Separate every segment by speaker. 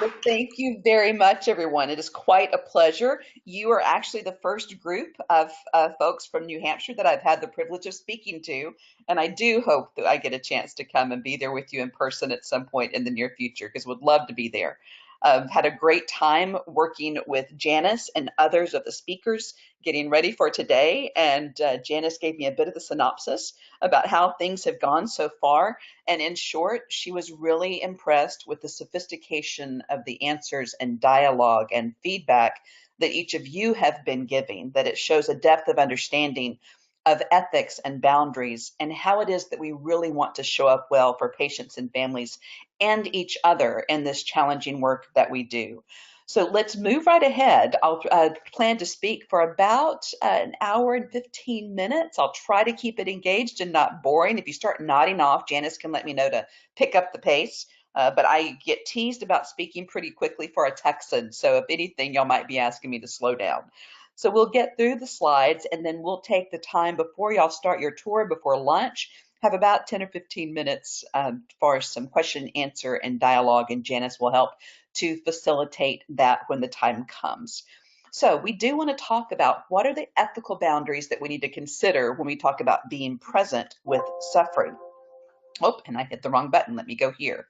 Speaker 1: Well, thank you very much, everyone. It is quite a pleasure. You are actually the first group of folks from New Hampshire that I've had the privilege of speaking to, and I do hope that I get a chance to come and be there with you in person at some point in the near future because would love to be there. I've had a great time working with Janice and others of the speakers getting ready for today, and Janice gave me a bit of the synopsis about how things have gone so far. And in short, she was really impressed with the sophistication of the answers and dialogue and feedback that each of you have been giving, that it shows a depth of understanding of ethics and boundaries and how it is that we really want to show up well for patients and families and each other in this challenging work that we do. So let's move right ahead. I'll plan to speak for about an hour and 15 minutes. I'll try to keep it engaged and not boring. If you start nodding off, Janice can let me know to pick up the pace. But I get teased about speaking pretty quickly for a Texan. So if anything, y'all might be asking me to slow down. So we'll get through the slides and then we'll take the time before y'all start your tour before lunch. Have about 10 or 15 minutes for some question, answer, and dialogue, and Janice will help to facilitate that when the time comes. So we do want to talk about what are the ethical boundaries that we need to consider when we talk about being present with suffering. Oh, and I hit the wrong button. Let me go here.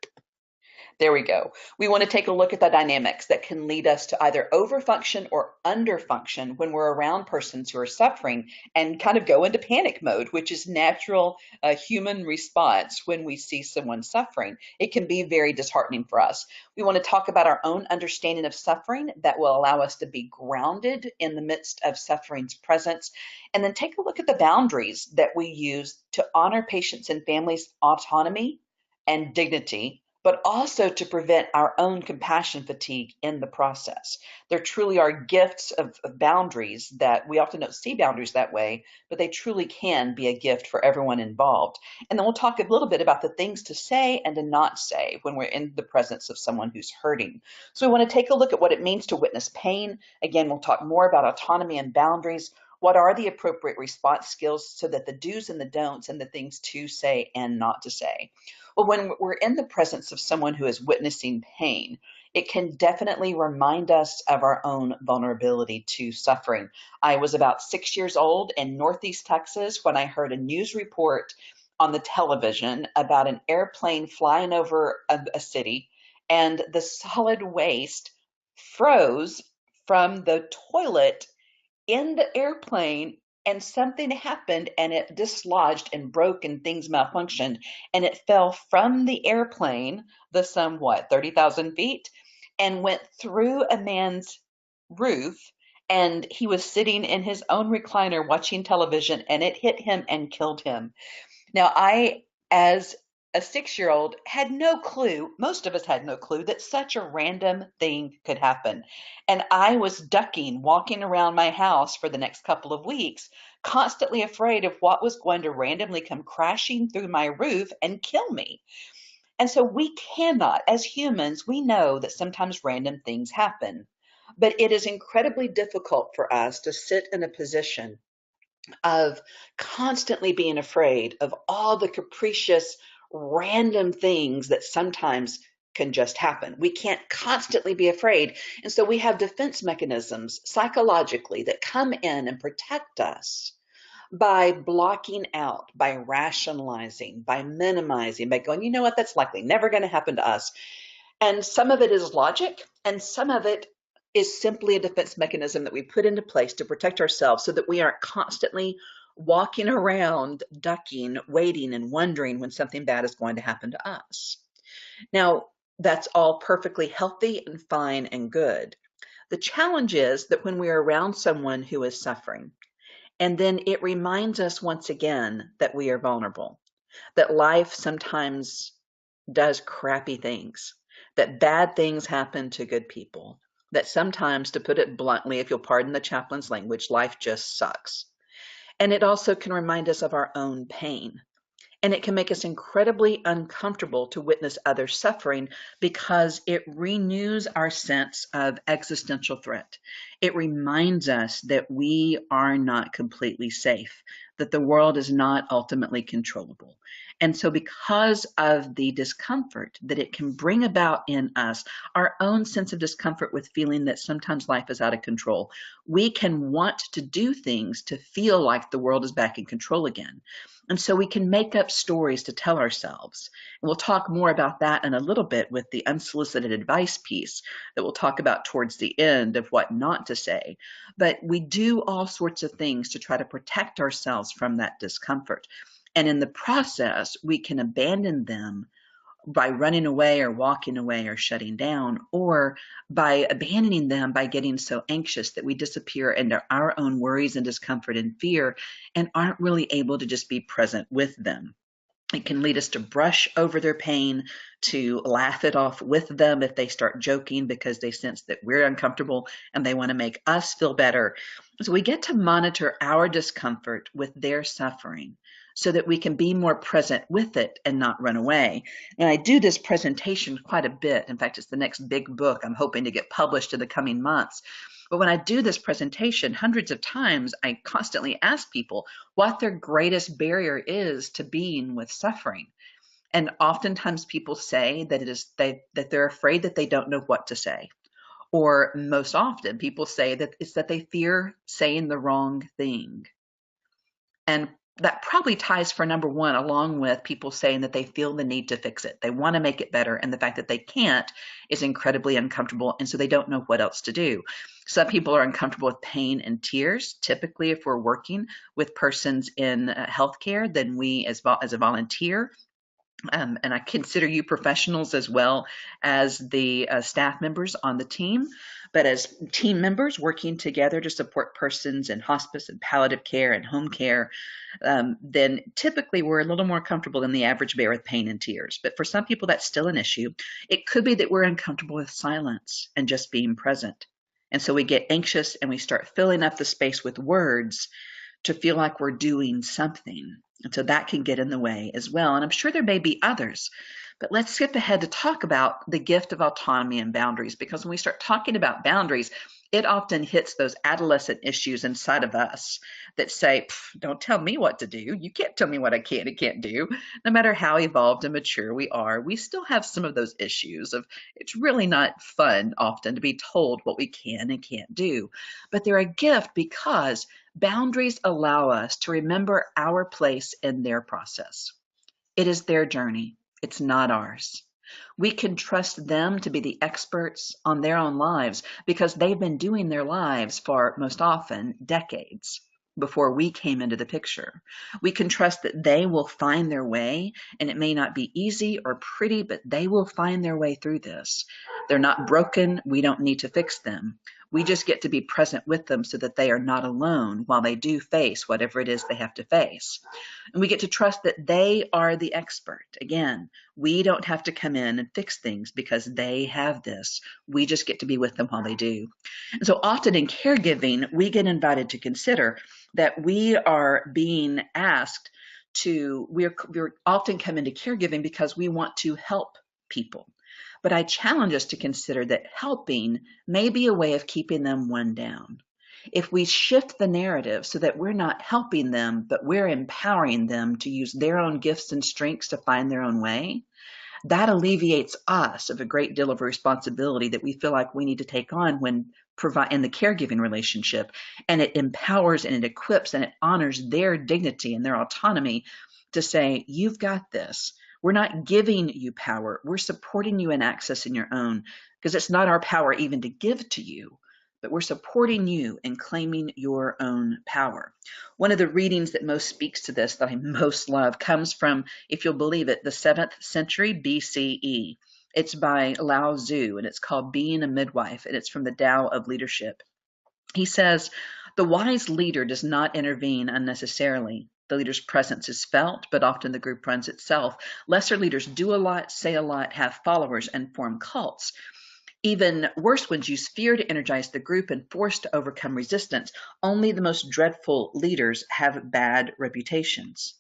Speaker 1: There we go. We want to take a look at the dynamics that can lead us to either overfunction or underfunction when we're around persons who are suffering and kind of go into panic mode, which is natural human response when we see someone suffering. It can be very disheartening for us. We want to talk about our own understanding of suffering that will allow us to be grounded in the midst of suffering's presence, and then take a look at the boundaries that we use to honor patients and families' autonomy and dignity, but also to prevent our own compassion fatigue in the process. There truly are gifts of boundaries that we often don't see boundaries that way, but they truly can be a gift for everyone involved. And then we'll talk a little bit about the things to say and to not say when we're in the presence of someone who's hurting. So we want to take a look at what it means to witness pain. Again, we'll talk more about autonomy and boundaries. What are the appropriate response skills so that the do's and the don'ts and the things to say and not to say? Well, when we're in the presence of someone who is witnessing pain, it can definitely remind us of our own vulnerability to suffering. I was about 6 years old in Northeast Texas when I heard a news report on the television about an airplane flying over a city, and the solid waste froze from the toilet in the airplane, and something happened and it dislodged and broke and things malfunctioned and it fell from the airplane, the somewhat 30,000 feet, and went through a man's roof, and he was sitting in his own recliner watching television and it hit him and killed him. Now, I, as a 6 year old, had no clue, most of us had no clue, that such a random thing could happen. And I was ducking, walking around my house for the next couple of weeks, constantly afraid of what was going to randomly come crashing through my roof and kill me. And so we cannot, as humans, we know that sometimes random things happen. But it is incredibly difficult for us to sit in a position of constantly being afraid of all the capricious, random things that sometimes can just happen. We can't constantly be afraid. And so we have defense mechanisms psychologically that come in and protect us by blocking out, by rationalizing, by minimizing, by going, you know what, that's likely never going to happen to us. And some of it is logic, and some of it is simply a defense mechanism that we put into place to protect ourselves so that we aren't constantly walking around, ducking, waiting, and wondering when something bad is going to happen to us. Now, that's all perfectly healthy and fine and good. The challenge is that when we're around someone who is suffering, and then it reminds us once again that we are vulnerable, that life sometimes does crappy things, that bad things happen to good people, that sometimes, to put it bluntly, if you'll pardon the chaplain's language, life just sucks. And it also can remind us of our own pain. And it can make us incredibly uncomfortable to witness others suffering because it renews our sense of existential threat. It reminds us that we are not completely safe, that the world is not ultimately controllable. And so, because of the discomfort that it can bring about in us, our own sense of discomfort with feeling that sometimes life is out of control, we can want to do things to feel like the world is back in control again. And so we can make up stories to tell ourselves. And we'll talk more about that in a little bit with the unsolicited advice piece that we'll talk about towards the end of what not to say. But we do all sorts of things to try to protect ourselves from that discomfort. And in the process, we can abandon them by running away or walking away or shutting down, or by abandoning them by getting so anxious that we disappear into our own worries and discomfort and fear and aren't really able to just be present with them. It can lead us to brush over their pain, to laugh it off with them if they start joking because they sense that we're uncomfortable and they want to make us feel better. So we get to monitor our discomfort with their suffering so that we can be more present with it and not run away. And I do this presentation quite a bit. In fact, it's the next big book I'm hoping to get published in the coming months. But when I do this presentation, hundreds of times, I constantly ask people what their greatest barrier is to being with suffering. And oftentimes people say that that they're afraid that they don't know what to say. Or most often people say that it's that they fear saying the wrong thing. And that probably ties for number one, along with people saying that they feel the need to fix it. They want to make it better. And the fact that they can't is incredibly uncomfortable. And so they don't know what else to do. Some people are uncomfortable with pain and tears. Typically, if we're working with persons in healthcare, then we, as a volunteer, and I consider you professionals as well as the staff members on the team, but as team members working together to support persons in hospice and palliative care and home care, then typically we're a little more comfortable than the average bear with pain and tears. But for some people, that's still an issue. It could be that we're uncomfortable with silence and just being present. And so we get anxious and we start filling up the space with words to feel like we're doing something. And so that can get in the way as well. And I'm sure there may be others. But let's skip ahead to talk about the gift of autonomy and boundaries, because when we start talking about boundaries, it often hits those adolescent issues inside of us that say, don't tell me what to do. You can't tell me what I can and can't do. No matter how evolved and mature we are, we still have some of those issues of it's really not fun often to be told what we can and can't do. But they're a gift because boundaries allow us to remember our place in their process. It is their journey. It's not ours. We can trust them to be the experts on their own lives because they've been doing their lives for, most often, decades before we came into the picture. We can trust that they will find their way, and it may not be easy or pretty, but they will find their way through this. They're not broken. We don't need to fix them. We just get to be present with them so that they are not alone while they do face whatever it is they have to face. And we get to trust that they are the expert. Again, we don't have to come in and fix things because they have this. We just get to be with them while they do. And so often in caregiving, we get invited to consider that we are being asked to, we're often come into caregiving because we want to help people. But I challenge us to consider that helping may be a way of keeping them one down. If we shift the narrative so that we're not helping them, but we're empowering them to use their own gifts and strengths to find their own way, that alleviates us of a great deal of responsibility that we feel like we need to take on when in the caregiving relationship. And it empowers and it equips and it honors their dignity and their autonomy to say, you've got this. We're not giving you power. We're supporting you in accessing your own, because it's not our power even to give to you, but we're supporting you in claiming your own power. One of the readings that most speaks to this, that I most love, comes from, if you'll believe it, the 7th century BCE. It's by Lao Tzu, and it's called Being a Midwife, and it's from the Tao of Leadership. He says, the wise leader does not intervene unnecessarily. The leader's presence is felt, but often the group runs itself. Lesser leaders do a lot, say a lot, have followers, and form cults. Even worse ones use fear to energize the group and force to overcome resistance. Only the most dreadful leaders have bad reputations.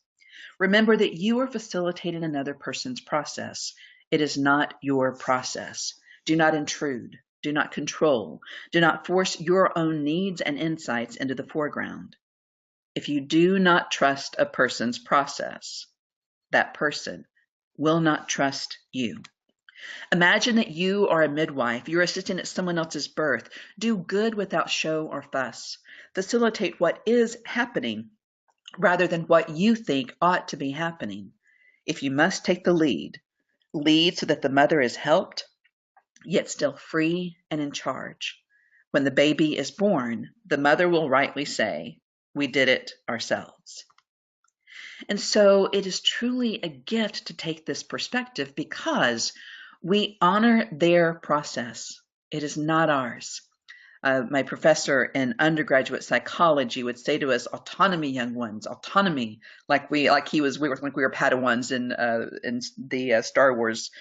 Speaker 1: Remember that you are facilitating another person's process. It is not your process. Do not intrude. Do not control. Do not force your own needs and insights into the foreground. If you do not trust a person's process, that person will not trust you. Imagine that you are a midwife. You're assisting at someone else's birth. Do good without show or fuss. Facilitate what is happening rather than what you think ought to be happening. If you must take the lead, lead so that the mother is helped, yet still free and in charge. When the baby is born, the mother will rightly say, "We did it ourselves." And so it is truly a gift to take this perspective because we honor their process. It is not ours. My professor in undergraduate psychology would say to us, "Autonomy, young ones, autonomy." We were Padawans in the Star Wars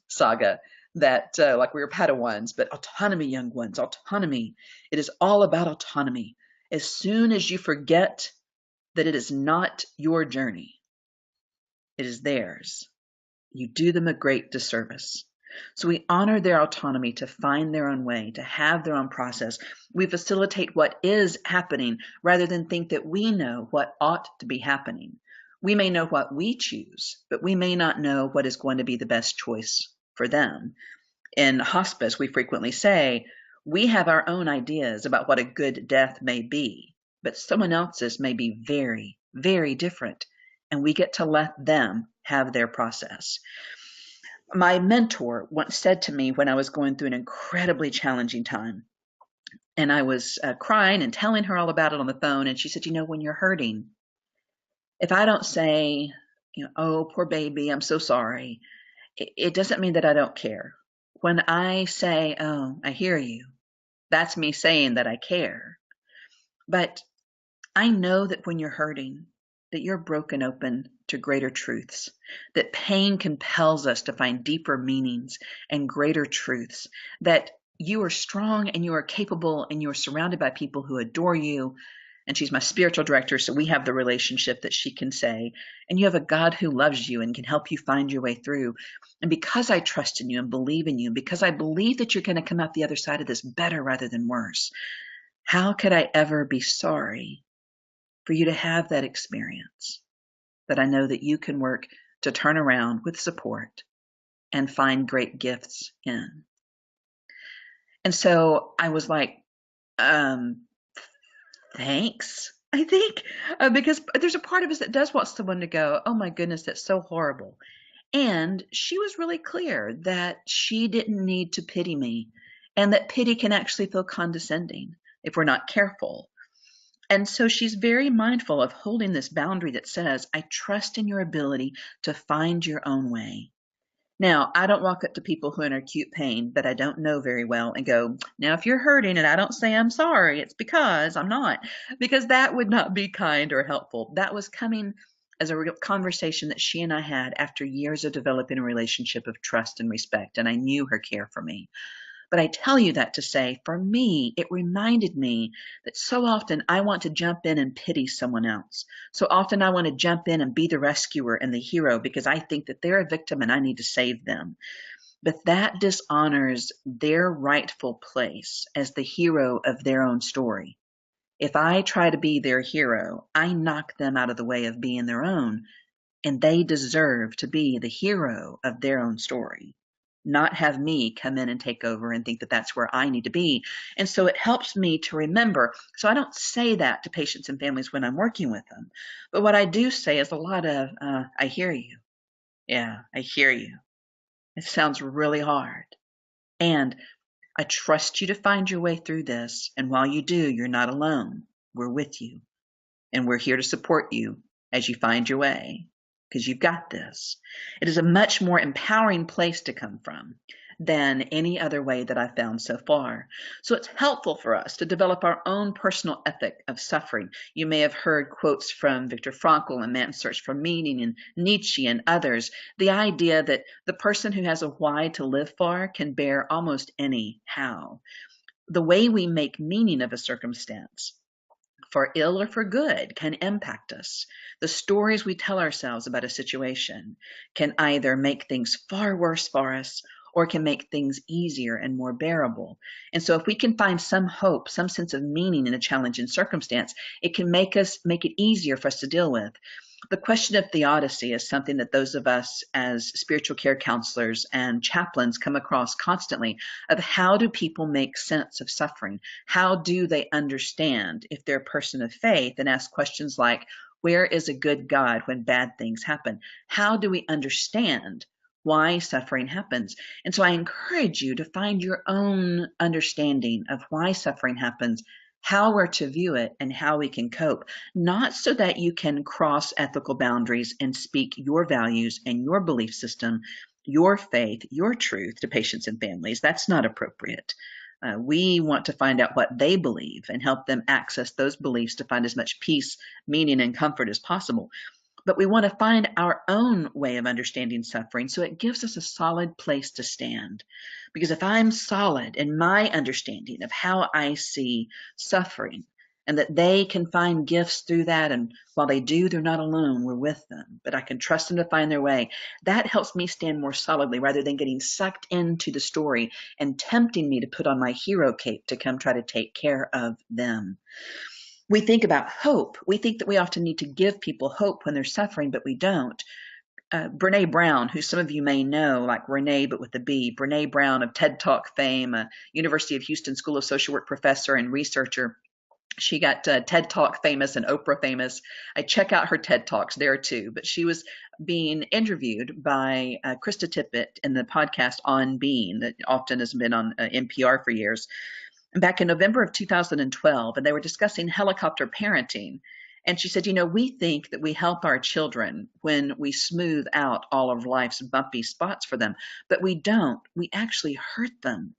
Speaker 1: saga. That like we were Padawans, but autonomy, young ones, autonomy. It is all about autonomy. As soon as you forget that it is not your journey, it is theirs, you do them a great disservice. So we honor their autonomy to find their own way, to have their own process. We facilitate what is happening rather than think that we know what ought to be happening. We may know what we choose, but we may not know what is going to be the best choice for them. In hospice, we frequently say, we have our own ideas about what a good death may be, but someone else's may be very, very different, and we get to let them have their process. My mentor once said to me when I was going through an incredibly challenging time, and I was crying and telling her all about it on the phone, and she said, when you're hurting, if I don't say, "Oh, poor baby, I'm so sorry," it doesn't mean that I don't care. When I say, "Oh, I hear you," that's me saying that I care. But I know that when you're hurting, that you're broken open to greater truths, that pain compels us to find deeper meanings and greater truths, that you are strong and you are capable and you are surrounded by people who adore you. And she's my spiritual director, so we have the relationship that she can say, and you have a God who loves you and can help you find your way through. And because I trust in you and believe in you, because I believe that you're going to come out the other side of this better rather than worse, how could I ever be sorry for you to have that experience that I know that you can work to turn around with support and find great gifts in? And so I was like, thanks, I think, because there's a part of us that does want someone to go, "Oh my goodness, that's so horrible." And she was really clear that she didn't need to pity me, and that pity can actually feel condescending if we're not careful. And so she's very mindful of holding this boundary that says, "I trust in your ability to find your own way." Now, I don't walk up to people who are in acute pain that I don't know very well and go, "Now, if you're hurting and I don't say I'm sorry, it's because I'm not," because that would not be kind or helpful. That was coming as a real conversation that she and I had after years of developing a relationship of trust and respect, and I knew her care for me. But I tell you that to say, for me, it reminded me that so often I want to jump in and pity someone else. So often I want to jump in and be the rescuer and the hero because I think that they're a victim and I need to save them. But that dishonors their rightful place as the hero of their own story. If I try to be their hero, I knock them out of the way of being their own, and they deserve to be the hero of their own story, not have me come in and take over and think that that's where I need to be. And so it helps me to remember. So I don't say that to patients and families when I'm working with them. But what I do say is a lot of, "I hear you. Yeah, I hear you. It sounds really hard. And I trust you to find your way through this. And while you do, you're not alone. We're with you. And we're here to support you as you find your way, because you've got this." It is a much more empowering place to come from than any other way that I've found so far. So it's helpful for us to develop our own personal ethic of suffering. You may have heard quotes from Viktor Frankl and Man's Search for Meaning and Nietzsche and others. The idea that the person who has a why to live for can bear almost any how. The way we make meaning of a circumstance, for ill or for good, can impact us. The stories we tell ourselves about a situation can either make things far worse for us
Speaker 2: or can make things easier and more bearable. And so if we can find some hope, some sense of meaning in a challenging circumstance, it can make it easier for us to deal with. The question of theodicy is something that those of us as spiritual care counselors and chaplains come across constantly, of how do people make sense of suffering? How do they understand if they're a person of faith, and ask questions like, where is a good God when bad things happen? How do we understand why suffering happens? And so I encourage you to find your own understanding of why suffering happens, how we're to view it, and how we can cope, not so that you can cross ethical boundaries and speak your values and your belief system, your faith, your truth to patients and families. That's not appropriate. We want to find out what they believe and help them access those beliefs to find as much peace, meaning, and comfort as possible. But we want to find our own way of understanding suffering so it gives us a solid place to stand. Because if I'm solid in my understanding of how I see suffering, and that they can find gifts through that, and while they do, they're not alone, we're with them, but I can trust them to find their way, that helps me stand more solidly rather than getting sucked into the story and tempting me to put on my hero cape to come try to take care of them. We think about hope. We think that we often need to give people hope when they're suffering, but we don't. Brene Brown, who some of you may know, like Renee, but with a B, Brene Brown of TED Talk fame, a University of Houston School of Social Work professor and researcher. She got TED Talk famous and Oprah famous. I check out her TED Talks there too, but she was being interviewed by Krista Tippett in the podcast On Being that often has been on NPR for years, back in November of 2012, and they were discussing helicopter parenting. And she said, we think that we help our children when we smooth out all of life's bumpy spots for them, but we don't. We actually hurt them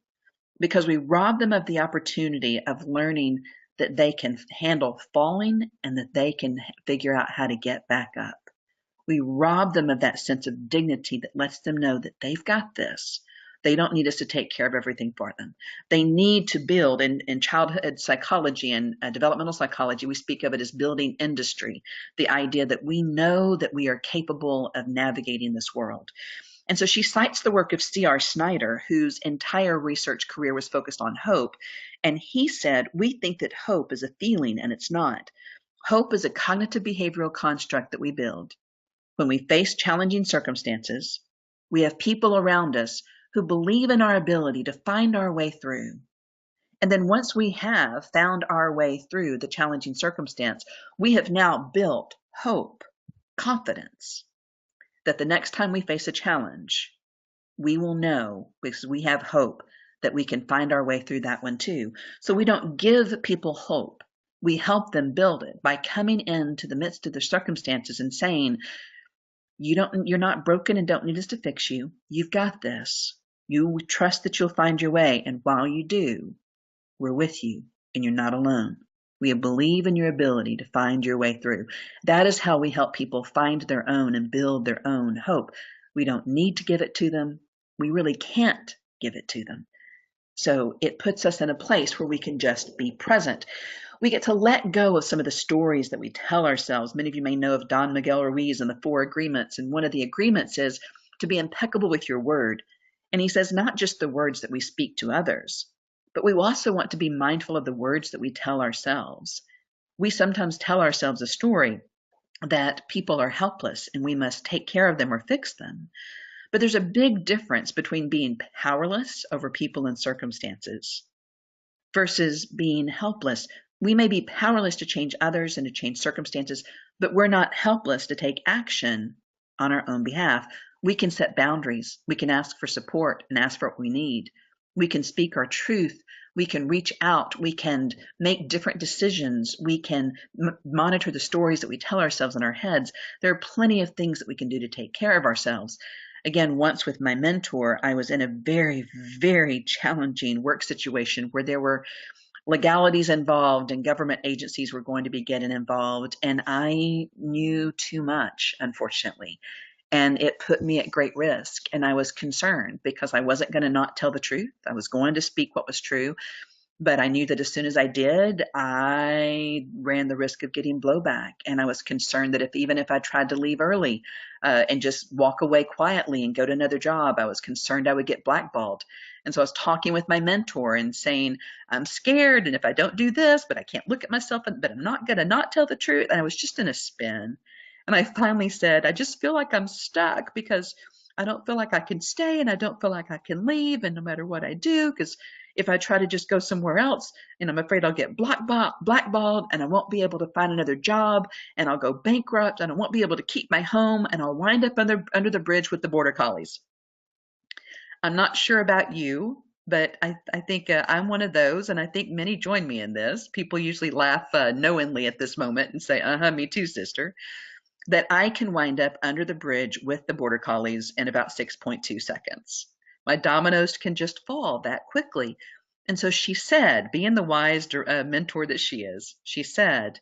Speaker 2: because we rob them of the opportunity of learning that they can handle falling and that they can figure out how to get back up. We rob them of that sense of dignity that lets them know that they've got this. They don't need us to take care of everything for them. They need to build, in childhood psychology and developmental psychology, we speak of it as building industry, the idea that we know that we are capable of navigating this world. And so she cites the work of C.R. Snyder, whose entire research career was focused on hope. And he said, we think that hope is a feeling, and it's not. Hope is a cognitive behavioral construct that we build. When we face challenging circumstances, we have people around us who believe in our ability to find our way through. And then once we have found our way through the challenging circumstance, we have now built hope, confidence, that the next time we face a challenge, we will know, because we have hope, that we can find our way through that one too. So we don't give people hope. We help them build it by coming into the midst of their circumstances and saying, you're not broken and don't need us to fix you. You've got this. You trust that you'll find your way. And while you do, we're with you and you're not alone. We believe in your ability to find your way through. That is how we help people find their own and build their own hope. We don't need to give it to them. We really can't give it to them. So it puts us in a place where we can just be present. We get to let go of some of the stories that we tell ourselves. Many of you may know of Don Miguel Ruiz and the 4 agreements. And one of the agreements is to be impeccable with your word. And he says not just the words that we speak to others, but we also want to be mindful of the words that we tell ourselves. We sometimes tell ourselves a story that people are helpless and we must take care of them or fix them. But there's a big difference between being powerless over people and circumstances versus being helpless. We may be powerless to change others and to change circumstances, but we're not helpless to take action on our own behalf. We can set boundaries. We can ask for support and ask for what we need. We can speak our truth. We can reach out. We can make different decisions. We can monitor the stories that we tell ourselves in our heads. There are plenty of things that we can do to take care of ourselves. Again, once with my mentor, I was in a very, very challenging work situation where there were legalities involved and government agencies were going to be getting involved. And I knew too much, unfortunately. And it put me at great risk. And I was concerned because I wasn't going to not tell the truth. I was going to speak what was true. But I knew that as soon as I did, I ran the risk of getting blowback. And I was concerned that even if I tried to leave early and just walk away quietly and go to another job, I was concerned I would get blackballed. And so I was talking with my mentor and saying, I'm scared. And if I don't do this, but I can't look at myself, but I'm not going to not tell the truth. And I was just in a spin. And I finally said, I just feel like I'm stuck because I don't feel like I can stay and I don't feel like I can leave. And no matter what I do, because if I try to just go somewhere else, and I'm afraid I'll get blackballed and I won't be able to find another job and I'll go bankrupt and I won't be able to keep my home and I'll wind up under the bridge with the border collies. I'm not sure about you, but I think I'm one of those, and I think many join me in this. People usually laugh knowingly at this moment and say, me too, sister, that I can wind up under the bridge with the border collies in about 6.2 seconds. My dominoes can just fall that quickly. And so she said, being the wise mentor that she said,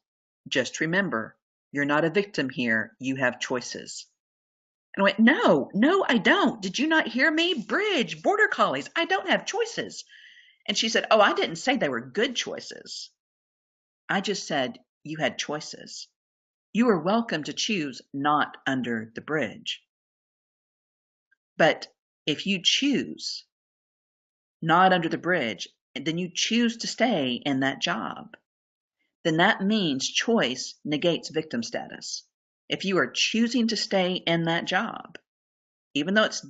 Speaker 2: just remember, you're not a victim here. You have choices. And I went, no, I don't. Did you not hear me? Bridge, border collies. I don't have choices. And she said, oh, I didn't say they were good choices. I just said you had choices. You are welcome to choose not under the bridge. But if you choose not under the bridge, and then you choose to stay in that job, then that means choice negates victim status. If you are choosing to stay in that job, even though it's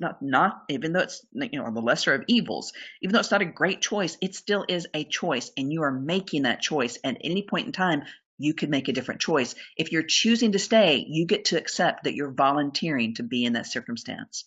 Speaker 2: even though it's the lesser of evils, even though it's not a great choice, it still is a choice, and you are making that choice. And at any point in time, you could make a different choice. If you're choosing to stay, you get to accept that you're volunteering to be in that circumstance.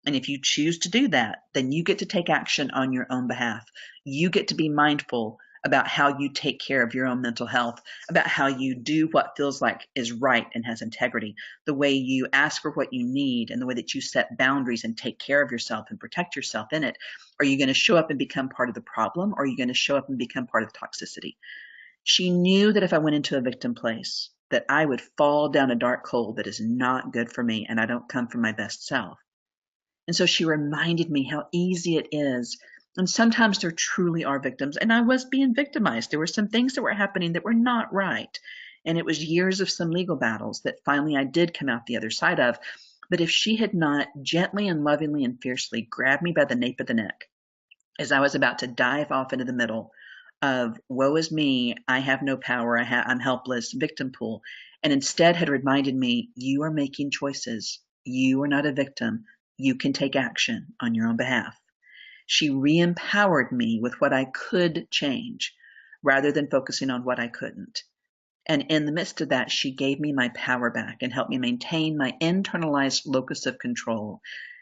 Speaker 2: And if you choose to do that, then you get to take action on your own behalf. You get to be mindful about how you take care of your own mental health, about how you do what feels like is right and has integrity, the way you ask for what you need, and the way that you set boundaries and take care of yourself and protect yourself in it. Are you going to show up and become part of the problem, or are you going to show up and become part of the toxicity? She knew that if I went into a victim place, that I would fall down a dark hole that is not good for me, and I don't come from my best self. And so she reminded me how easy it is. And sometimes there truly are victims. And I was being victimized. There were some things that were happening that were not right. And it was years of some legal battles that finally I did come out the other side of. But if she had not gently and lovingly and fiercely grabbed me by the nape of the neck as I was about to dive off into the middle of woe is me, I have no power, I'm helpless, victim pool, and instead had reminded me, you are making choices. You are not a victim. You can take action on your own behalf. She re-empowered me with what I could change rather than focusing on what I couldn't. And in the midst of that, she gave me my power back and helped me maintain my internalized locus of control.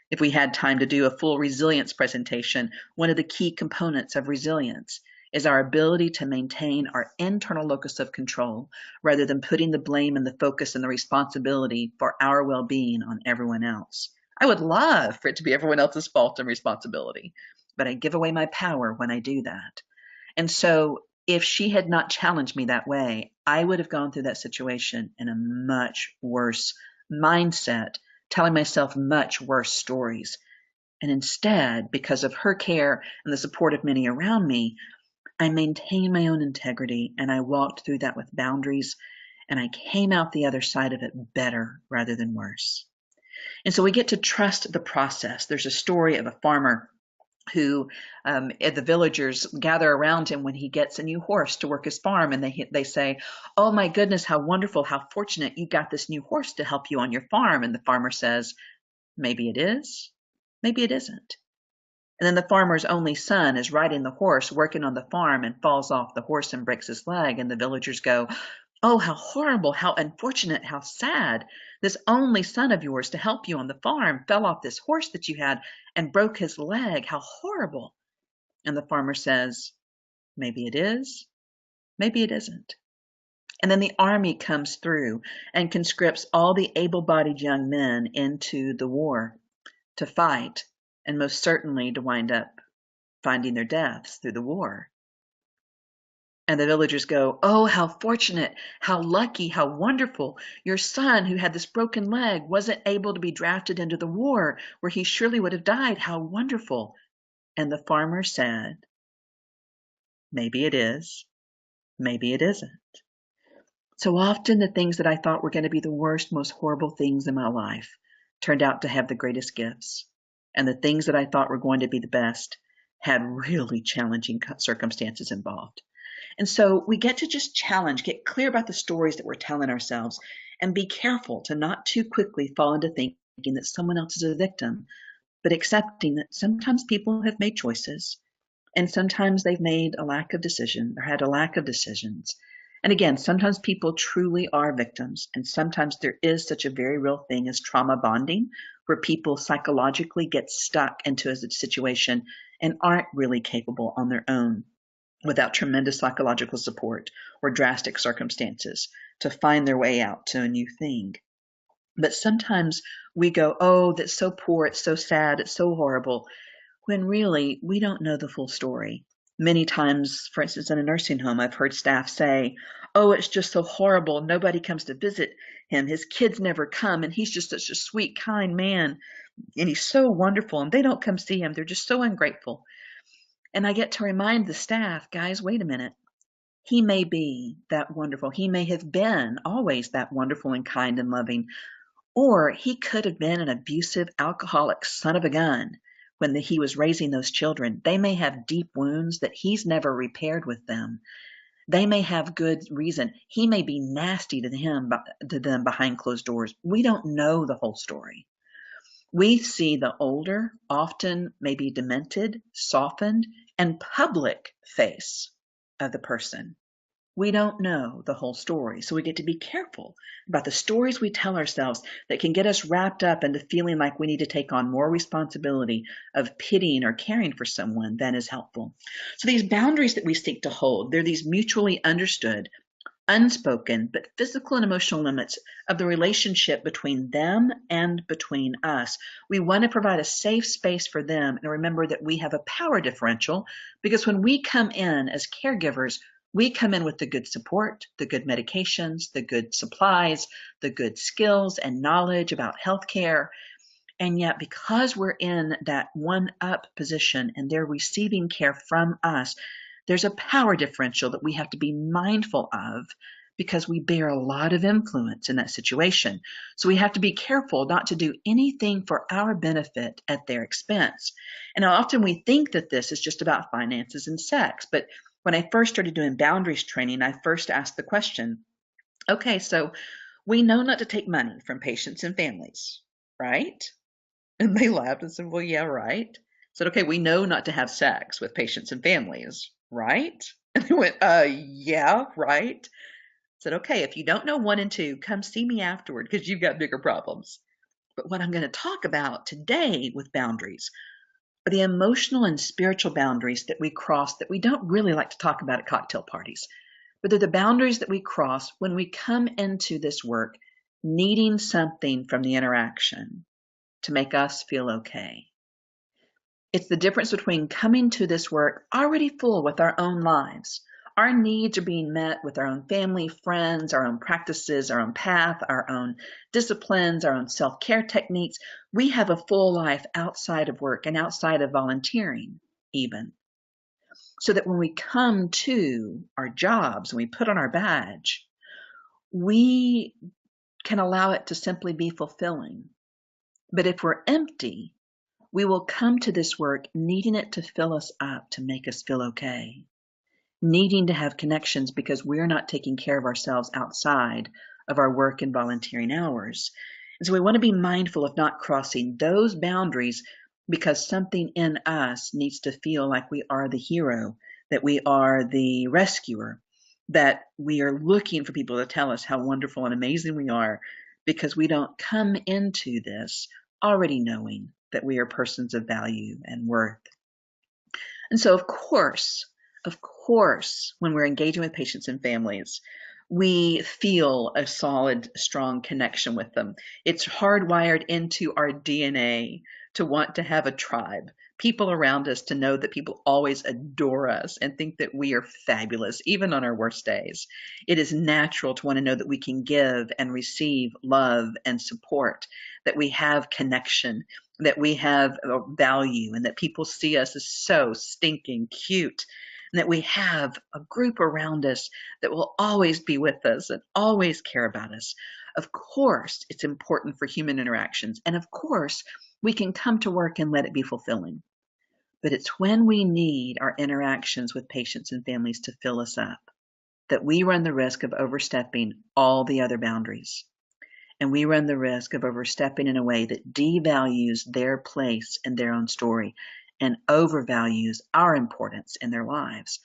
Speaker 2: If we had time to do a full resilience presentation, one of the key components of resilience is our ability to maintain our internal locus of control rather than putting the blame and the focus and the responsibility for our well-being on everyone else. I would love for it to be everyone else's fault and responsibility, but I give away my power when I do that. And so if she had not challenged me that way, I would have gone through that situation in a much worse mindset, telling myself much worse stories. And instead, because of her care and the support of many around me, I maintained my own integrity and I walked through that with boundaries, and I came out the other side of it better rather than worse. And so we get to trust the process. There's a story of a farmer who the villagers gather around him when he gets a new horse to work his farm, and they say, oh my goodness, how wonderful, how fortunate, you got this new horse to help you on your farm. And the farmer says, maybe it is, maybe it isn't. And then the farmer's only son is riding the horse, working on the farm, and falls off the horse and breaks his leg. And the villagers go, oh, how horrible, how unfortunate, how sad. This only son of yours to help you on the farm fell off this horse that you had and broke his leg. How horrible. And the farmer says, maybe it is, maybe it isn't. And then the army comes through and conscripts all the able-bodied young men into the war to fight, and most certainly to wind up finding their deaths through the war. And the villagers go, oh, how fortunate, how lucky, how wonderful. Your son, who had this broken leg, wasn't able to be drafted into the war where he surely would have died. How wonderful. And the farmer said, Maybe it is. Maybe it isn't. So often the things that I thought were going to be the worst, most horrible things in my life turned out to have the greatest gifts. And the things that I thought were going to be the best had really challenging circumstances involved. And so we get to just challenge, get clear about the stories that we're telling ourselves, and be careful to not too quickly fall into thinking that someone else is a victim, but accepting that sometimes people have made choices and sometimes they've made a lack of decision or had a lack of decisions. And again, sometimes people truly are victims, and sometimes there is such a very real thing as trauma bonding, where people psychologically get stuck into a situation and aren't really capable on their own without tremendous psychological support or drastic circumstances to find their way out to a new thing. But sometimes we go, oh, that's so poor, it's so sad, it's so horrible, when really we don't know the full story. Many times, for instance, in a nursing home, I've heard staff say, oh, it's just so horrible. Nobody comes to visit him. His kids never come, and he's just such a sweet, kind man, and he's so wonderful, and they don't come see him. They're just so ungrateful. And I get to remind the staff, guys, wait a minute. He may be that wonderful. He may have been always that wonderful and kind and loving, or he could have been an abusive, alcoholic son of a gun when he was raising those children. They may have deep wounds that he's never repaired with them. They may have good reason. He may be nasty to them behind closed doors. We don't know the whole story. We see the older, often maybe demented, softened, and public face of the person. We don't know the whole story, so we get to be careful about the stories we tell ourselves that can get us wrapped up into feeling like we need to take on more responsibility of pitying or caring for someone than is helpful. So these boundaries that we seek to hold, they're these mutually understood, unspoken, but physical and emotional limits of the relationship between them and between us. We want to provide a safe space for them and remember that we have a power differential, because when we come in as caregivers, we come in with the good support, the good medications, the good supplies, the good skills and knowledge about healthcare. And yet, because we're in that one-up position and they're receiving care from us, there's a power differential that we have to be mindful of, because we bear a lot of influence in that situation. So we have to be careful not to do anything for our benefit at their expense. And often we think that this is just about finances and sex, but when I first started doing boundaries training, I first asked the question, okay, so we know not to take money from patients and families, right? And they laughed and said, well, yeah, right. I said, okay, we know not to have sex with patients and families, right? And they went, yeah, right. I said, okay, if you don't know 1 and 2, come see me afterward because you've got bigger problems. But what I'm going to talk about today with boundaries are the emotional and spiritual boundaries that we cross that we don't really like to talk about at cocktail parties. But they're the boundaries that we cross when we come into this work needing something from the interaction to make us feel okay. It's the difference between coming to this work already full with our own lives. Our needs are being met with our own family, friends, our own practices, our own path, our own disciplines, our own self-care techniques. We have a full life outside of work and outside of volunteering even. So that when we come to our jobs and we put on our badge, we can allow it to simply be fulfilling. But if we're empty, we will come to this work needing it to fill us up, to make us feel okay, needing to have connections because we're not taking care of ourselves outside of our work and volunteering hours. And so we want to be mindful of not crossing those boundaries because something in us needs to feel like we are the hero, that we are the rescuer, that we are looking for people to tell us how wonderful and amazing we are, because we don't come into this already knowing that we are persons of value and worth. And so, of course, when we're engaging with patients and families, we feel a solid, strong connection with them. It's hardwired into our DNA to want to have a tribe, people around us, to know that people always adore us and think that we are fabulous, even on our worst days. It is natural to want to know that we can give and receive love and support, that we have connection, that we have value, and that people see us as so stinking cute. and that we have a group around us that will always be with us and always care about us. Of course, it's important for human interactions, and of course, we can come to work and let it be fulfilling. But it's when we need our interactions with patients and families to fill us up that we run the risk of overstepping all the other boundaries. And we run the risk of overstepping in a way that devalues their place in their own story and overvalues our importance in their lives.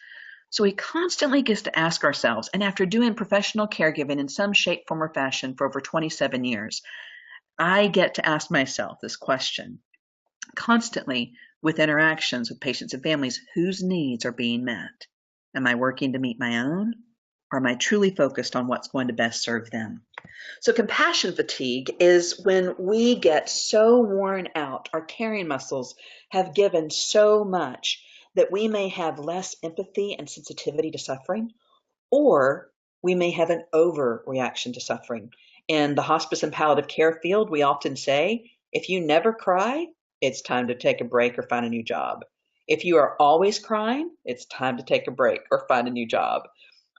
Speaker 2: So we constantly get to ask ourselves, and after doing professional caregiving in some shape, form, or fashion for over 27 years, I get to ask myself this question constantly with interactions with patients and families: whose needs are being met? Am I working to meet my own? Or am I truly focused on what's going to best serve them? So compassion fatigue is when we get so worn out, our carrying muscles have given so much that we may have less empathy and sensitivity to suffering, or we may have an overreaction to suffering. In the hospice and palliative care field, we often say, if you never cry, it's time to take a break or find a new job. If you are always crying, it's time to take a break or find a new job.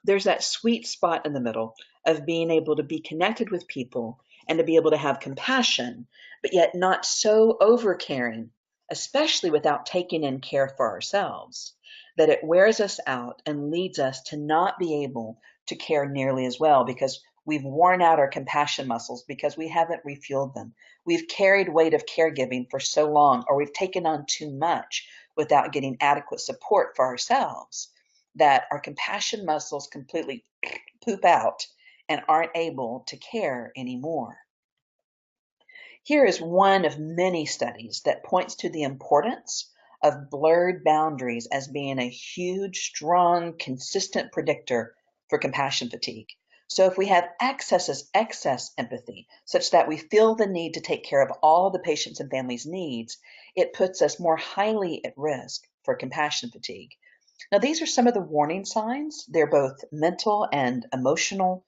Speaker 2: There's that sweet spot in the middle of being able to be connected with people and to be able to have compassion, but yet not so over caring, especially without taking in care for ourselves, that it wears us out and leads us to not be able to care nearly as well because we've worn out our compassion muscles because we haven't refueled them. We've carried weight of caregiving for so long, or we've taken on too much without getting adequate support for ourselves, that our compassion muscles completely poop out and aren't able to care anymore. Here is one of many studies that points to the importance of blurred boundaries as being a huge, strong, consistent predictor for compassion fatigue. So if we have excess empathy, such that we feel the need to take care of all the patients and families' needs, it puts us more highly at risk for compassion fatigue. Now, these are some of the warning signs. They're both mental and emotional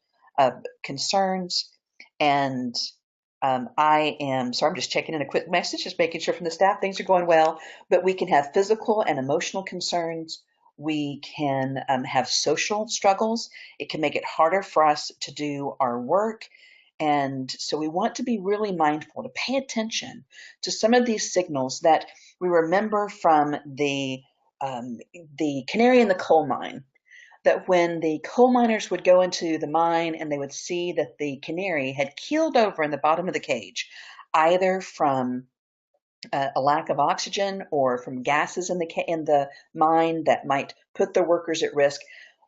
Speaker 2: concerns. And I'm just checking in a quick message, just making sure from the staff things are going well. But we can have physical and emotional concerns. We can have social struggles. It can make it harder for us to do our work. And so we want to be really mindful to pay attention to some of these signals that we remember from the canary in the coal mine, that when the coal miners would go into the mine and they would see that the canary had keeled over in the bottom of the cage, either from a lack of oxygen or from gases in the mine that might put the workers at risk,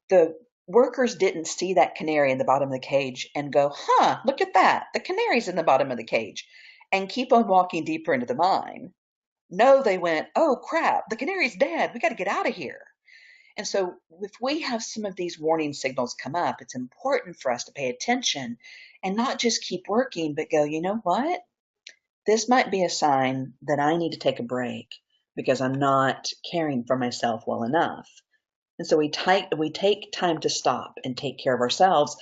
Speaker 2: the workers didn't see that canary in the bottom of the cage and go, look at that, the canary's in the bottom of the cage, and keep on walking deeper into the mine. No, they went, oh crap, the canary's dead. We got to get out of here. And so if we have some of these warning signals come up, it's important for us to pay attention and not just keep working, but go, you know what? This might be a sign that I need to take a break because I'm not caring for myself well enough. And so we take time to stop and take care of ourselves.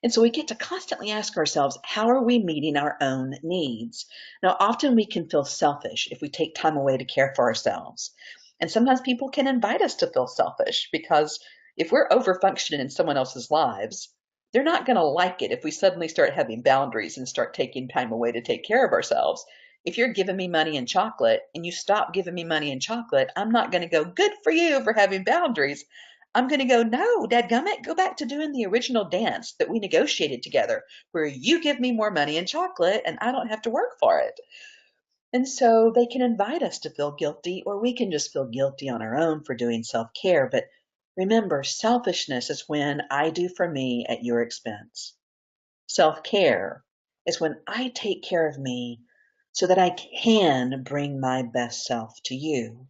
Speaker 2: And so we get to constantly ask ourselves, how are we meeting our own needs? Now, often we can feel selfish if we take time away to care for ourselves. And sometimes people can invite us to feel selfish because if we're over functioning in someone else's lives, they're not going to like it if we suddenly start having boundaries and start taking time away to take care of ourselves. If you're giving me money and chocolate and you stop giving me money and chocolate, I'm not going to go, good for you for having boundaries. I'm going to go, no, dadgummit, go back to doing the original dance that we negotiated together, where you give me more money and chocolate and I don't have to work for it. And so they can invite us to feel guilty, or we can just feel guilty on our own for doing self-care. But remember, selfishness is when I do for me at your expense. Self-care is when I take care of me so that I can bring my best self to you.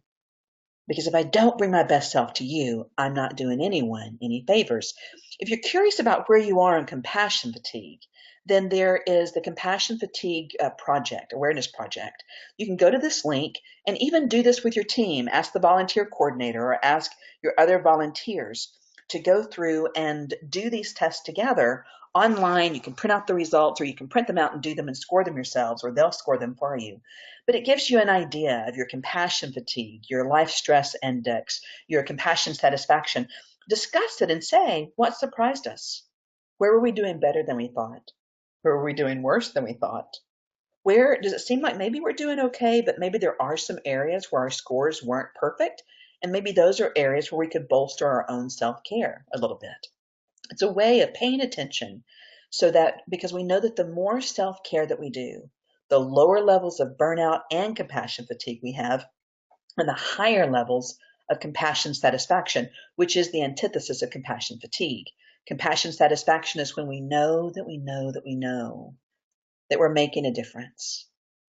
Speaker 2: Because if I don't bring my best self to you, I'm not doing anyone any favors. If you're curious about where you are in compassion fatigue, then there is the Compassion Fatigue Project, Awareness Project. You can go to this link and even do this with your team. Ask the volunteer coordinator or ask your other volunteers to go through and do these tests together online. You can print out the results, or you can print them out and do them and score them yourselves, or they'll score them for you. But it gives you an idea of your compassion fatigue, your life stress index, your compassion satisfaction. Discuss it and say, what surprised us? Where were we doing better than we thought? Where were we doing worse than we thought? Where does it seem like maybe we're doing okay, but maybe there are some areas where our scores weren't perfect? And maybe those are areas where we could bolster our own self-care a little bit. It's a way of paying attention so that, because we know that the more self-care that we do, the lower levels of burnout and compassion fatigue we have, and the higher levels of compassion satisfaction, which is the antithesis of compassion fatigue. Compassion satisfaction is when we know that we know that we know that we're making a difference.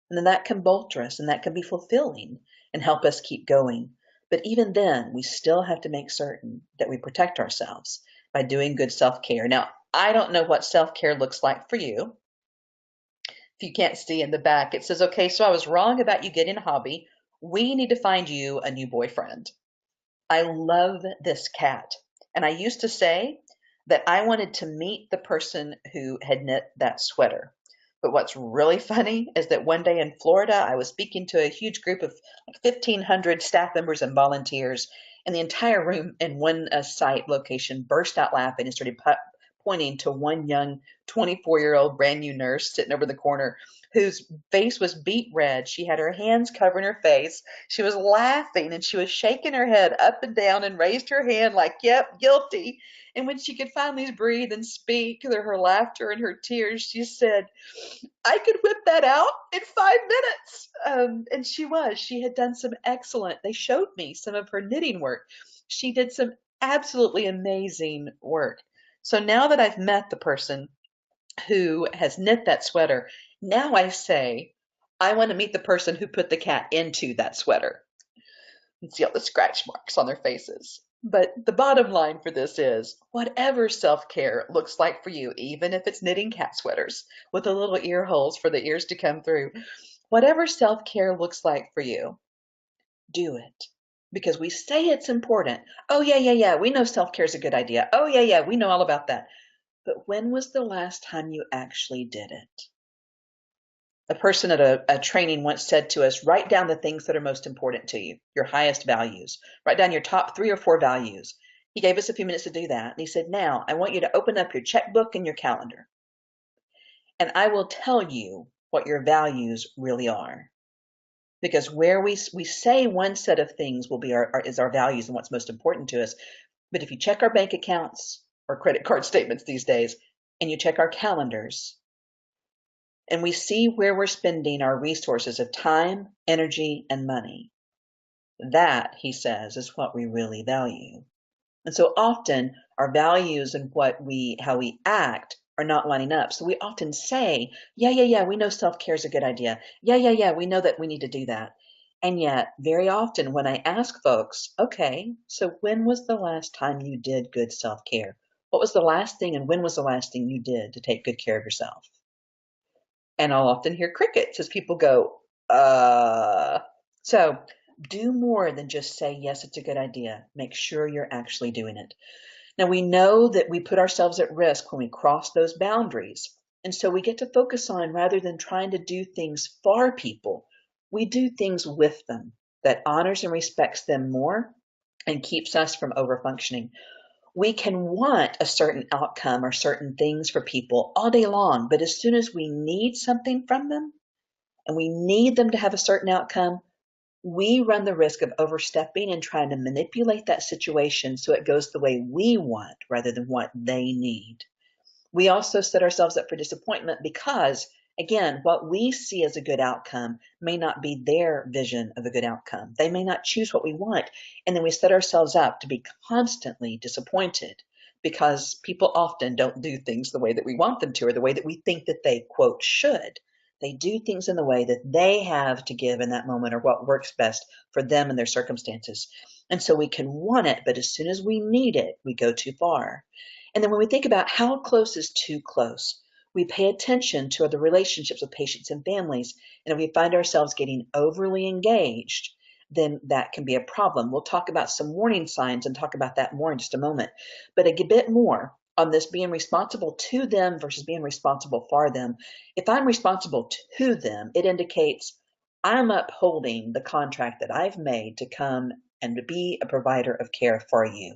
Speaker 2: And then that can bolster us and that can be fulfilling and help us keep going. But even then, we still have to make certain that we protect ourselves by doing good self-care. Now, I don't know what self-care looks like for you. If you can't see in the back, it says, okay, so I was wrong about you getting a hobby. We need to find you a new boyfriend. I love this cat. And I used to say that I wanted to meet the person who had knit that sweater. But what's really funny is that one day in Florida, I was speaking to a huge group of like 1,500 staff members and volunteers, and the entire room in one site location burst out laughing and started pointing to one young 24-year-old brand new nurse sitting over the corner whose face was beet red. She had her hands covering her face. She was laughing and she was shaking her head up and down and raised her hand like, yep, guilty. And when she could finally breathe and speak through her laughter and her tears, she said, I could whip that out in 5 minutes. And she had done some excellent, they showed me some of her knitting work. She did some absolutely amazing work. So now that I've met the person who has knit that sweater, now I say, I want to meet the person who put the cat into that sweater and see all the scratch marks on their faces. But the bottom line for this is whatever self-care looks like for you, even if it's knitting cat sweaters with the little ear holes for the ears to come through, whatever self-care looks like for you, do it. Because we say it's important. Oh, yeah, we know self-care is a good idea. Oh, yeah, we know all about that. But when was the last time you actually did it? A person at a training once said to us, write down the things that are most important to you, your highest values. Write down your top 3 or 4 values. He gave us a few minutes to do that. And he said, now I want you to open up your checkbook and your calendar. And I will tell you what your values really are. Because where we say one set of things will be is our values and what's most important to us. But if you check our bank accounts or credit card statements these days, and you check our calendars, and we see where we're spending our resources of time, energy, and money, that, he says, is what we really value. And so often our values and how we act are not lining up. So we often say, yeah, we know self-care is a good idea. Yeah, we know that we need to do that. And yet, very often when I ask folks, okay, so when was the last time you did good self-care? What was the last thing and when was the last thing you did to take good care of yourself? And I'll often hear crickets as people go, So do more than just say, yes, it's a good idea. Make sure you're actually doing it. Now, we know that we put ourselves at risk when we cross those boundaries. And so we get to focus on, rather than trying to do things for people, we do things with them that honors and respects them more and keeps us from overfunctioning. We can want a certain outcome or certain things for people all day long, but as soon as we need something from them and we need them to have a certain outcome, we run the risk of overstepping and trying to manipulate that situation so it goes the way we want rather than what they need. We also set ourselves up for disappointment because, again, what we see as a good outcome may not be their vision of a good outcome. They may not choose what we want. And then we set ourselves up to be constantly disappointed because people often don't do things the way that we want them to or the way that we think that they, quote, should. They do things in the way that they have to give in that moment or what works best for them and their circumstances. And so we can want it, but as soon as we need it, we go too far. And then when we think about how close is too close, we pay attention to the relationships with patients and families. And if we find ourselves getting overly engaged, then that can be a problem. We'll talk about some warning signs and talk about that more in just a moment. But a bit more, on this being responsible to them versus being responsible for them. If I'm responsible to them, it indicates I'm upholding the contract that I've made to come and to be a provider of care for you,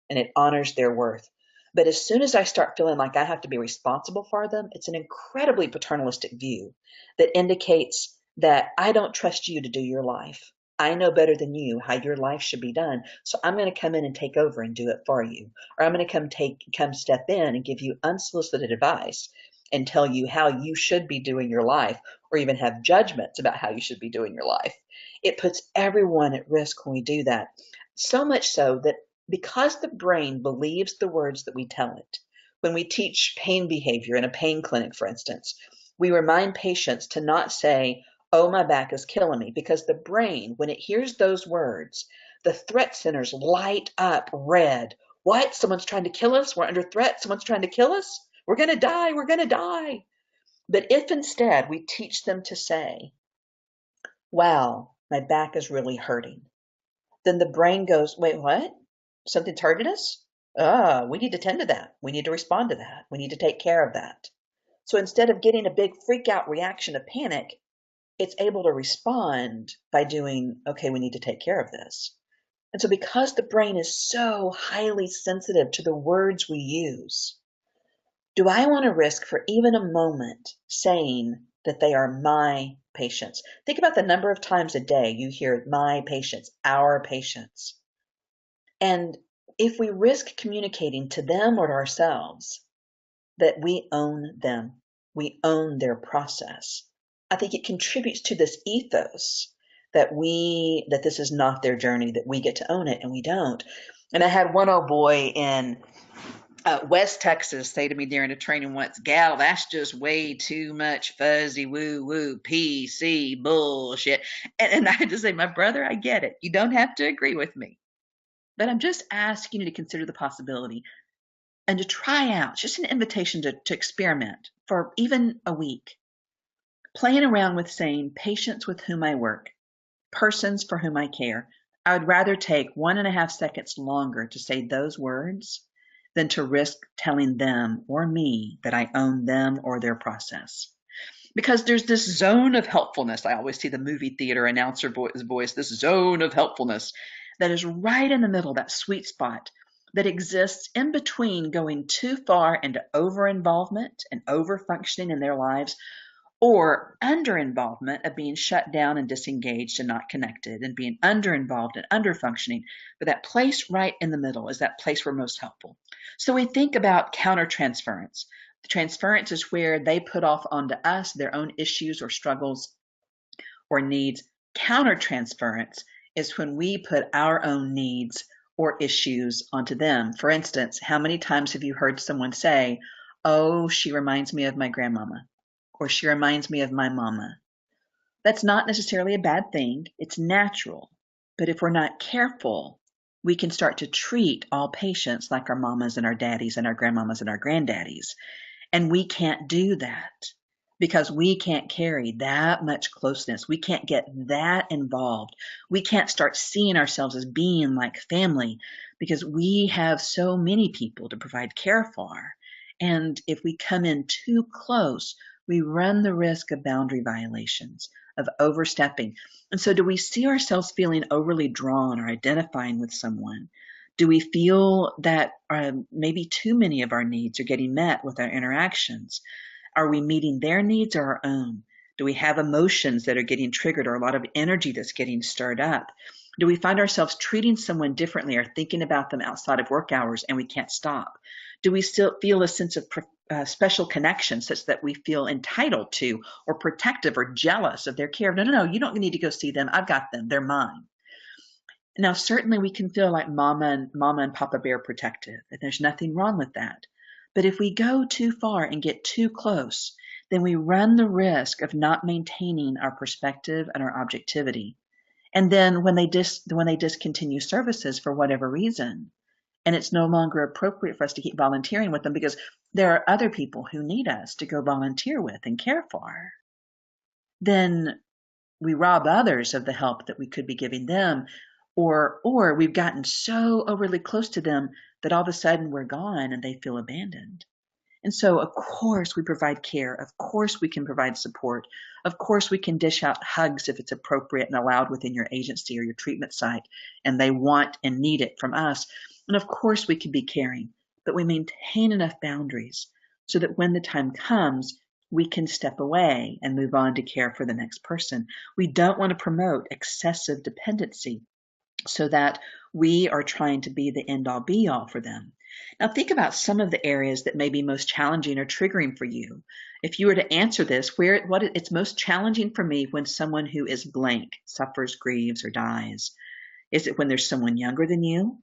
Speaker 2: and it honors their worth. But as soon as I start feeling like I have to be responsible for them, it's an incredibly paternalistic view that indicates that I don't trust you to do your life. I know better than you how your life should be done. So I'm going to come in and take over and do it for you. Or I'm going to come step in and give you unsolicited advice and tell you how you should be doing your life, or even have judgments about how you should be doing your life. It puts everyone at risk when we do that. So much so that because the brain believes the words that we tell it, when we teach pain behavior in a pain clinic, for instance, we remind patients to not say, oh, my back is killing me, because the brain, when it hears those words, the threat centers light up red. What? Someone's trying to kill us? We're under threat? Someone's trying to kill us? We're going to die. We're going to die. But if instead we teach them to say, wow, my back is really hurting, then the brain goes, wait, what? Something's hurting us? We need to tend to that. We need to respond to that. We need to take care of that. So instead of getting a big freak out reaction of panic, it's able to respond by doing, okay, we need to take care of this. And so because the brain is so highly sensitive to the words we use, do I want to risk for even a moment saying that they are my patients? Think about the number of times a day you hear my patients, our patients. And if we risk communicating to them or to ourselves that we own them, we own their process, I think it contributes to this ethos that this is not their journey, that we get to own it, and we don't. And I had one old boy in West Texas say to me during a training once, gal, that's just way too much fuzzy woo woo PC bullshit. And I had to say, my brother, I get it. You don't have to agree with me. But I'm just asking you to consider the possibility and to try out, just an invitation to experiment for even a week, playing around with saying patients with whom I work, persons for whom I care. I would rather take 1.5 seconds longer to say those words than to risk telling them or me that I own them or their process. Because there's this zone of helpfulness. I always see the movie theater announcer voice, this zone of helpfulness that is right in the middle, that sweet spot that exists in between going too far into over-involvement and over-functioning in their lives, or under-involvement of being shut down and disengaged and not connected, and being under-involved and under-functioning. But that place right in the middle is that place we're most helpful. So we think about countertransference. The transference is where they put off onto us their own issues or struggles or needs. Countertransference is when we put our own needs or issues onto them. For instance, how many times have you heard someone say, oh, she reminds me of my grandmama, or she reminds me of my mama? That's not necessarily a bad thing. It's natural. But if we're not careful, we can start to treat all patients like our mamas and our daddies and our grandmamas and our granddaddies. And we can't do that because we can't carry that much closeness. We can't get that involved. We can't start seeing ourselves as being like family because we have so many people to provide care for. And if we come in too close, we run the risk of boundary violations, of overstepping. And so do we see ourselves feeling overly drawn or identifying with someone? Do we feel that maybe too many of our needs are getting met with our interactions? Are we meeting their needs or our own? Do we have emotions that are getting triggered or a lot of energy that's getting stirred up? Do we find ourselves treating someone differently or thinking about them outside of work hours and we can't stop? Do we still feel a sense of special connection such that we feel entitled to or protective or jealous of their care? No, you don't need to go see them. I've got them. They're mine. Now, certainly we can feel like mama and papa bear protective, and there's nothing wrong with that. But if we go too far and get too close, then we run the risk of not maintaining our perspective and our objectivity. And then when they discontinue services for whatever reason, and it's no longer appropriate for us to keep volunteering with them because there are other people who need us to go volunteer with and care for, then we rob others of the help that we could be giving them, or we've gotten so overly close to them that all of a sudden we're gone and they feel abandoned. And so, of course, we provide care. Of course, we can provide support. Of course, we can dish out hugs if it's appropriate and allowed within your agency or your treatment site, and they want and need it from us. And of course, we can be caring, but we maintain enough boundaries so that when the time comes, we can step away and move on to care for the next person. We don't want to promote excessive dependency so that we are trying to be the end all be all for them. Now, think about some of the areas that may be most challenging or triggering for you. If you were to answer this, it's most challenging for me when someone who is blank suffers, grieves, or dies. Is it when there's someone younger than you?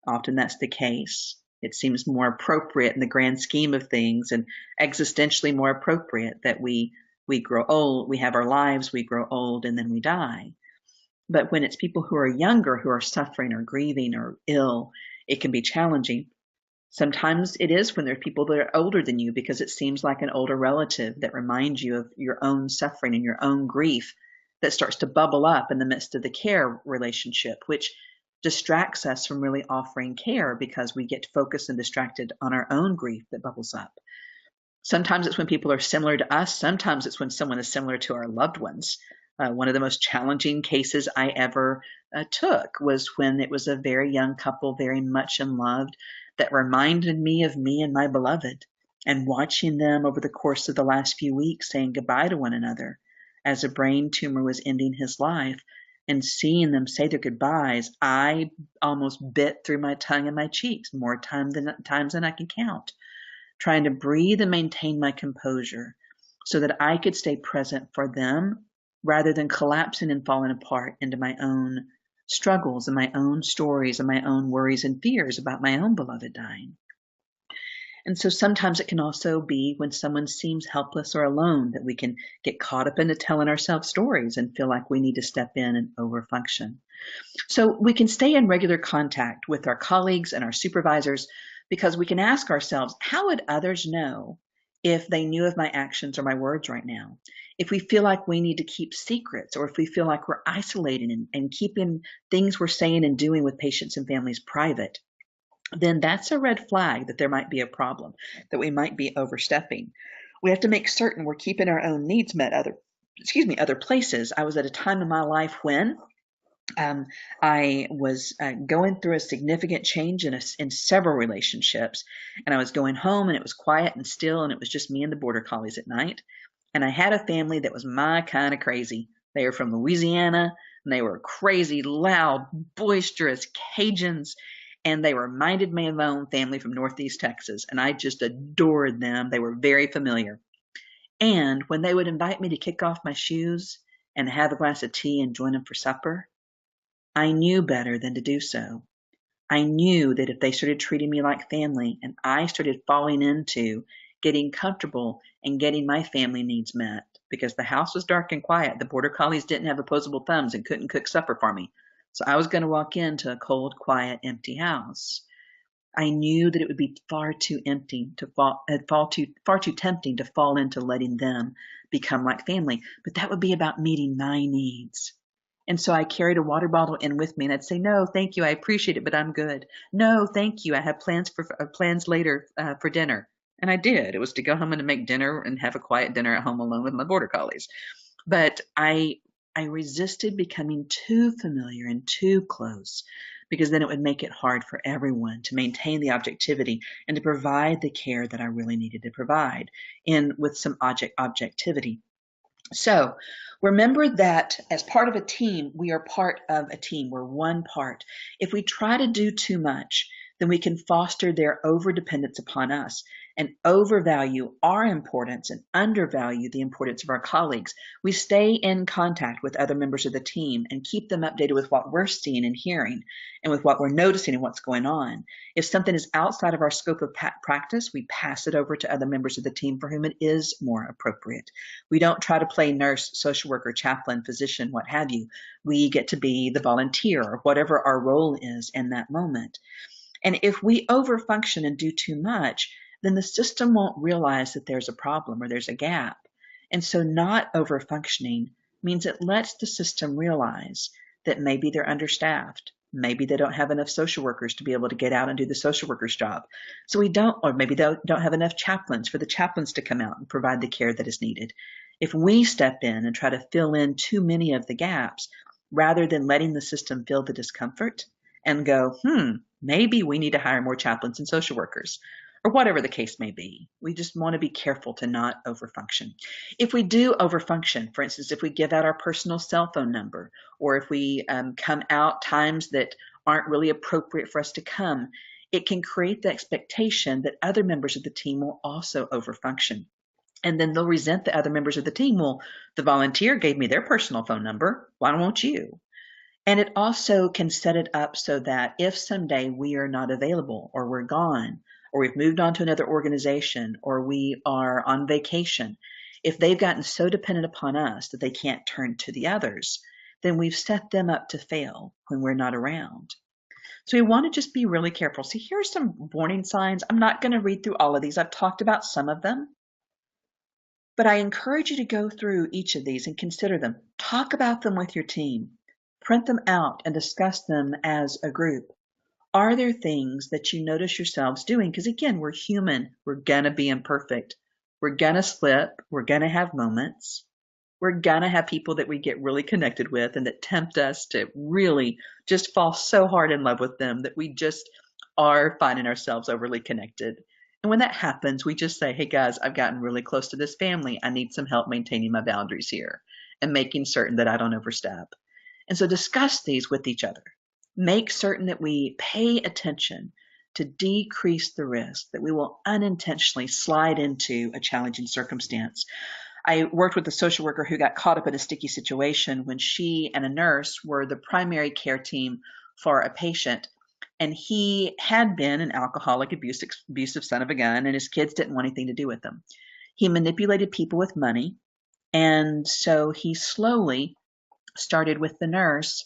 Speaker 2: Often that's the case. It seems more appropriate in the grand scheme of things and existentially more appropriate that we grow old, we have our lives, we grow old, and then we die. But when it's people who are younger, who are suffering or grieving or ill, it can be challenging. Sometimes it is when there are people that are older than you because it seems like an older relative that reminds you of your own suffering and your own grief that starts to bubble up in the midst of the care relationship, which distracts us from really offering care because we get focused and distracted on our own grief that bubbles up. Sometimes it's when people are similar to us. Sometimes it's when someone is similar to our loved ones. One of the most challenging cases I ever took was when it was a very young couple, very much in love, that reminded me of me and my beloved, and watching them over the course of the last few weeks saying goodbye to one another as a brain tumor was ending his life, and seeing them say their goodbyes, I almost bit through my tongue and my cheeks more times than I can count, trying to breathe and maintain my composure so that I could stay present for them rather than collapsing and falling apart into my own struggles and my own stories and my own worries and fears about my own beloved dying. And so sometimes it can also be when someone seems helpless or alone that we can get caught up into telling ourselves stories and feel like we need to step in and overfunction. So we can stay in regular contact with our colleagues and our supervisors because we can ask ourselves, how would others know if they knew of my actions or my words right now? If we feel like we need to keep secrets, or if we feel like we're isolating and keeping things we're saying and doing with patients and families private, then that's a red flag that there might be a problem, that we might be overstepping. We have to make certain we're keeping our own needs met other places. I was at a time in my life when I was going through a significant change in several relationships, and I was going home and it was quiet and still, and it was just me and the border collies at night. And I had a family that was my kind of crazy. They were from Louisiana, and they were crazy, loud, boisterous Cajuns, and they reminded me of my own family from Northeast Texas, and I just adored them. They were very familiar. And when they would invite me to kick off my shoes and have a glass of tea and join them for supper, I knew better than to do so. I knew that if they started treating me like family and I started falling into getting comfortable and getting my family needs met, because the house was dark and quiet, the border collies didn't have opposable thumbs and couldn't cook supper for me. So I was going to walk into a cold, quiet, empty house. I knew that it would be far too tempting to fall into letting them become like family, but that would be about meeting my needs. And so I carried a water bottle in with me, and I'd say, "No, thank you. I appreciate it, but I'm good. No, thank you. I have plans later for dinner." And I did. It was to go home and to make dinner and have a quiet dinner at home alone with my border collies. But I resisted becoming too familiar and too close, because then it would make it hard for everyone to maintain the objectivity and to provide the care that I really needed to provide with some objectivity. So remember that as part of a team, we are part of a team. We're one part. If we try to do too much, then we can foster their overdependence upon us and overvalue our importance and undervalue the importance of our colleagues. We stay in contact with other members of the team and keep them updated with what we're seeing and hearing and with what we're noticing and what's going on. If something is outside of our scope of practice, we pass it over to other members of the team for whom it is more appropriate. We don't try to play nurse, social worker, chaplain, physician, what have you. We get to be the volunteer or whatever our role is in that moment. And if we overfunction and do too much, then the system won't realize that there's a problem or there's a gap. And so not overfunctioning means it lets the system realize that maybe they're understaffed, Maybe they don't have enough social workers to be able to get out and do the social worker's job. So we don't, or maybe they don't have enough chaplains for the chaplains to come out and provide the care that is needed. If we step in and try to fill in too many of the gaps, rather than letting the system feel the discomfort and go, maybe we need to hire more chaplains and social workers, or whatever the case may be. We just want to be careful to not overfunction. If we do overfunction, for instance, if we give out our personal cell phone number, or if we come out times that aren't really appropriate for us to come, it can create the expectation that other members of the team will also overfunction. And then they'll resent the other members of the team. Well, the volunteer gave me their personal phone number. Why won't you? And it also can set it up so that if someday we are not available, or we're gone, or we've moved on to another organization, or we are on vacation, if they've gotten so dependent upon us that they can't turn to the others, then we've set them up to fail when we're not around. So we want to just be really careful. See, here's some warning signs. I'm not going to read through all of these. I've talked about some of them, but I encourage you to go through each of these and consider them. Talk about them with your team. Print them out and discuss them as a group. Are there things that you notice yourselves doing? Because again, we're human. We're going to be imperfect. We're going to slip. We're going to have moments. We're going to have people that we get really connected with and that tempt us to really just fall so hard in love with them that we just are finding ourselves overly connected. And when that happens, we just say, hey guys, I've gotten really close to this family. I need some help maintaining my boundaries here and making certain that I don't overstep. And so discuss these with each other. Make certain that we pay attention to decrease the risk that we will unintentionally slide into a challenging circumstance. I worked with a social worker who got caught up in a sticky situation when she and a nurse were the primary care team for a patient. And he had been an alcoholic, abusive son of a gun, and his kids didn't want anything to do with him. He manipulated people with money. And so he slowly started with the nurse.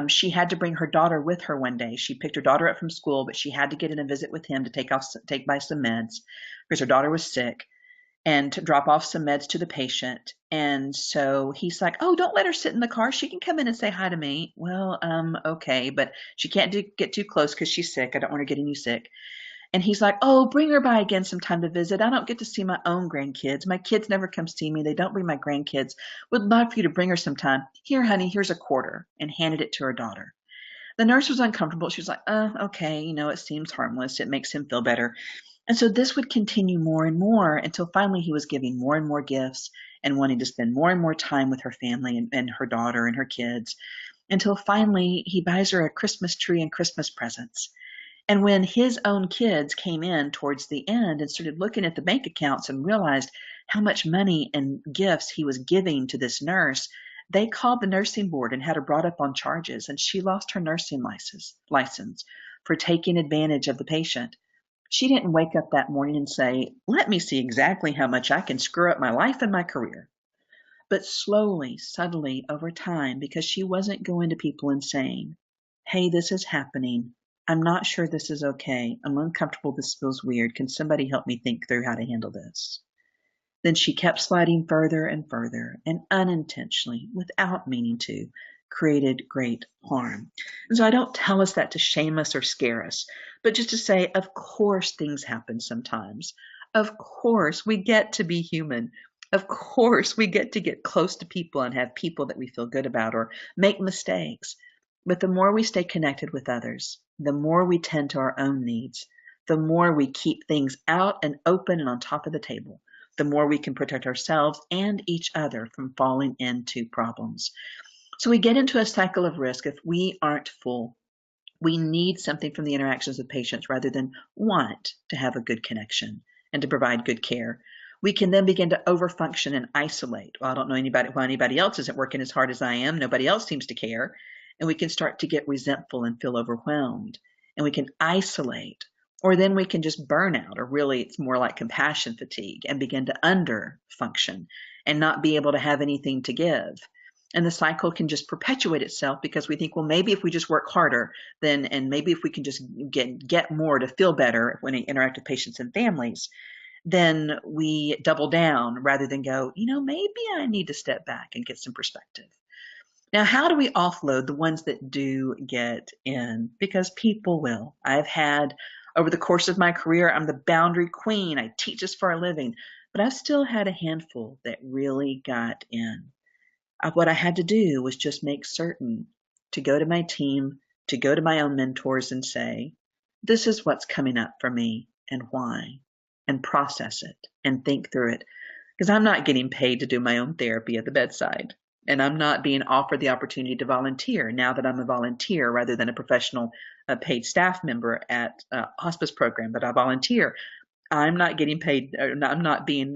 Speaker 2: She had to bring her daughter with her one day. She picked her daughter up from school, but she had to get in a visit with him to take by some meds because her daughter was sick, and to drop off some meds to the patient. And so he's like, oh, don't let her sit in the car. She can come in and say hi to me. Well, okay, but she can't get too close because she's sick. I don't want her getting you sick. And he's like, oh, bring her by again sometime to visit. I don't get to see my own grandkids. My kids never come see me. They don't bring my grandkids. Would love for you to bring her sometime. Here, honey, here's a quarter, and handed it to her daughter. The nurse was uncomfortable. She was like, okay, it seems harmless. It makes him feel better. And so this would continue more and more until finally he was giving more and more gifts and wanting to spend more and more time with her family and her daughter and her kids, until finally he buys her a Christmas tree and Christmas presents. And when his own kids came in towards the end and started looking at the bank accounts and realized how much money and gifts he was giving to this nurse, they called the nursing board and had her brought up on charges, and she lost her nursing license for taking advantage of the patient. She didn't wake up that morning and say, let me see exactly how much I can screw up my life and my career. But slowly, subtly, over time, because she wasn't going to people and saying, hey, this is happening. I'm not sure this is okay. I'm uncomfortable. This feels weird. Can somebody help me think through how to handle this? Then she kept sliding further and further, and unintentionally, without meaning to, created great harm. And so I don't tell us that to shame us or scare us, but just to say, of course, things happen sometimes. Of course, we get to be human. Of course, we get close to people and have people that we feel good about or make mistakes. But the more we stay connected with others, the more we tend to our own needs, the more we keep things out and open and on top of the table, the more we can protect ourselves and each other from falling into problems. So we get into a cycle of risk if we aren't full. We need something from the interactions with patients rather than want to have a good connection and to provide good care. We can then begin to overfunction and isolate. Well, I don't know why anybody else isn't working as hard as I am. Nobody else seems to care. And we can start to get resentful and feel overwhelmed. And we can isolate. Or then we can just burn out, or really it's more like compassion fatigue, and begin to underfunction and not be able to have anything to give. And the cycle can just perpetuate itself because we think, well, maybe if we just work harder, then, and maybe if we can just get more to feel better when we interact with patients and families, then we double down rather than go, maybe I need to step back and get some perspective. Now, how do we offload the ones that do get in? Because people will. I've had, over the course of my career, I'm the boundary queen. I teach this for a living, but I've still had a handful that really got in. What I had to do was just make certain to go to my team, to go to my own mentors and say, this is what's coming up for me and why, and process it and think through it. Because I'm not getting paid to do my own therapy at the bedside. And I'm not being offered the opportunity to volunteer now that I'm a volunteer rather than a professional paid staff member at a hospice program, but I volunteer. I'm not getting paid, I'm not being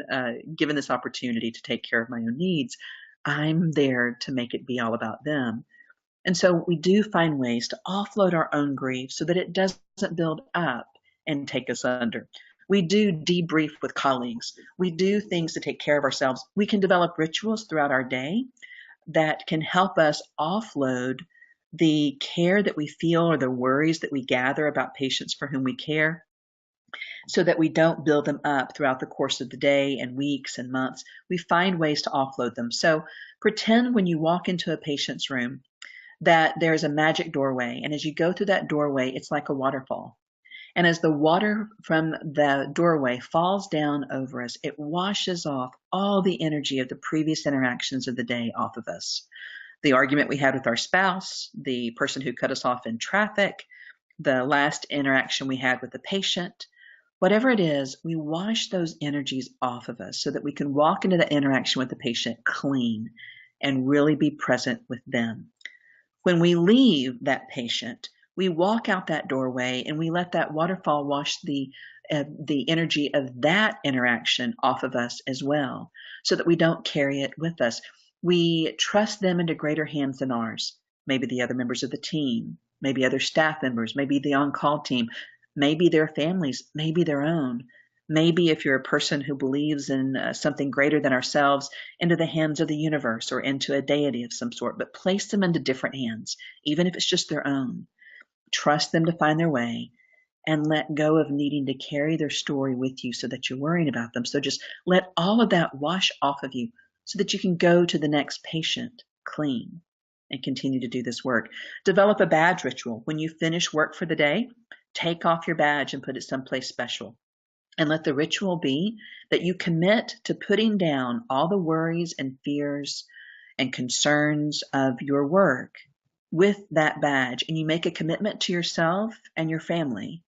Speaker 2: given this opportunity to take care of my own needs. I'm there to make it be all about them. And so we do find ways to offload our own grief so that it doesn't build up and take us under. We do debrief with colleagues. We do things to take care of ourselves. We can develop rituals throughout our day that can help us offload the care that we feel or the worries that we gather about patients for whom we care so that we don't build them up throughout the course of the day and weeks and months. We find ways to offload them. So pretend when you walk into a patient's room that there's a magic doorway. And as you go through that doorway, it's like a waterfall. And as the water from the doorway falls down over us, it washes off all the energy of the previous interactions of the day off of us. The argument we had with our spouse, the person who cut us off in traffic, the last interaction we had with the patient, whatever it is, we wash those energies off of us so that we can walk into the interaction with the patient clean and really be present with them. When we leave that patient, we walk out that doorway and we let that waterfall wash the energy of that interaction off of us as well, so that we don't carry it with us. We trust them into greater hands than ours. Maybe the other members of the team, maybe other staff members, maybe the on-call team, maybe their families, maybe their own. Maybe if you're a person who believes in something greater than ourselves, into the hands of the universe or into a deity of some sort, but place them into different hands, even if it's just their own. Trust them to find their way and let go of needing to carry their story with you so that you're worrying about them. So just let all of that wash off of you so that you can go to the next patient clean and continue to do this work. Develop a badge ritual. When you finish work for the day, take off your badge and put it someplace special. And let the ritual be that you commit to putting down all the worries and fears and concerns of your work with that badge. And you make a commitment to yourself and your family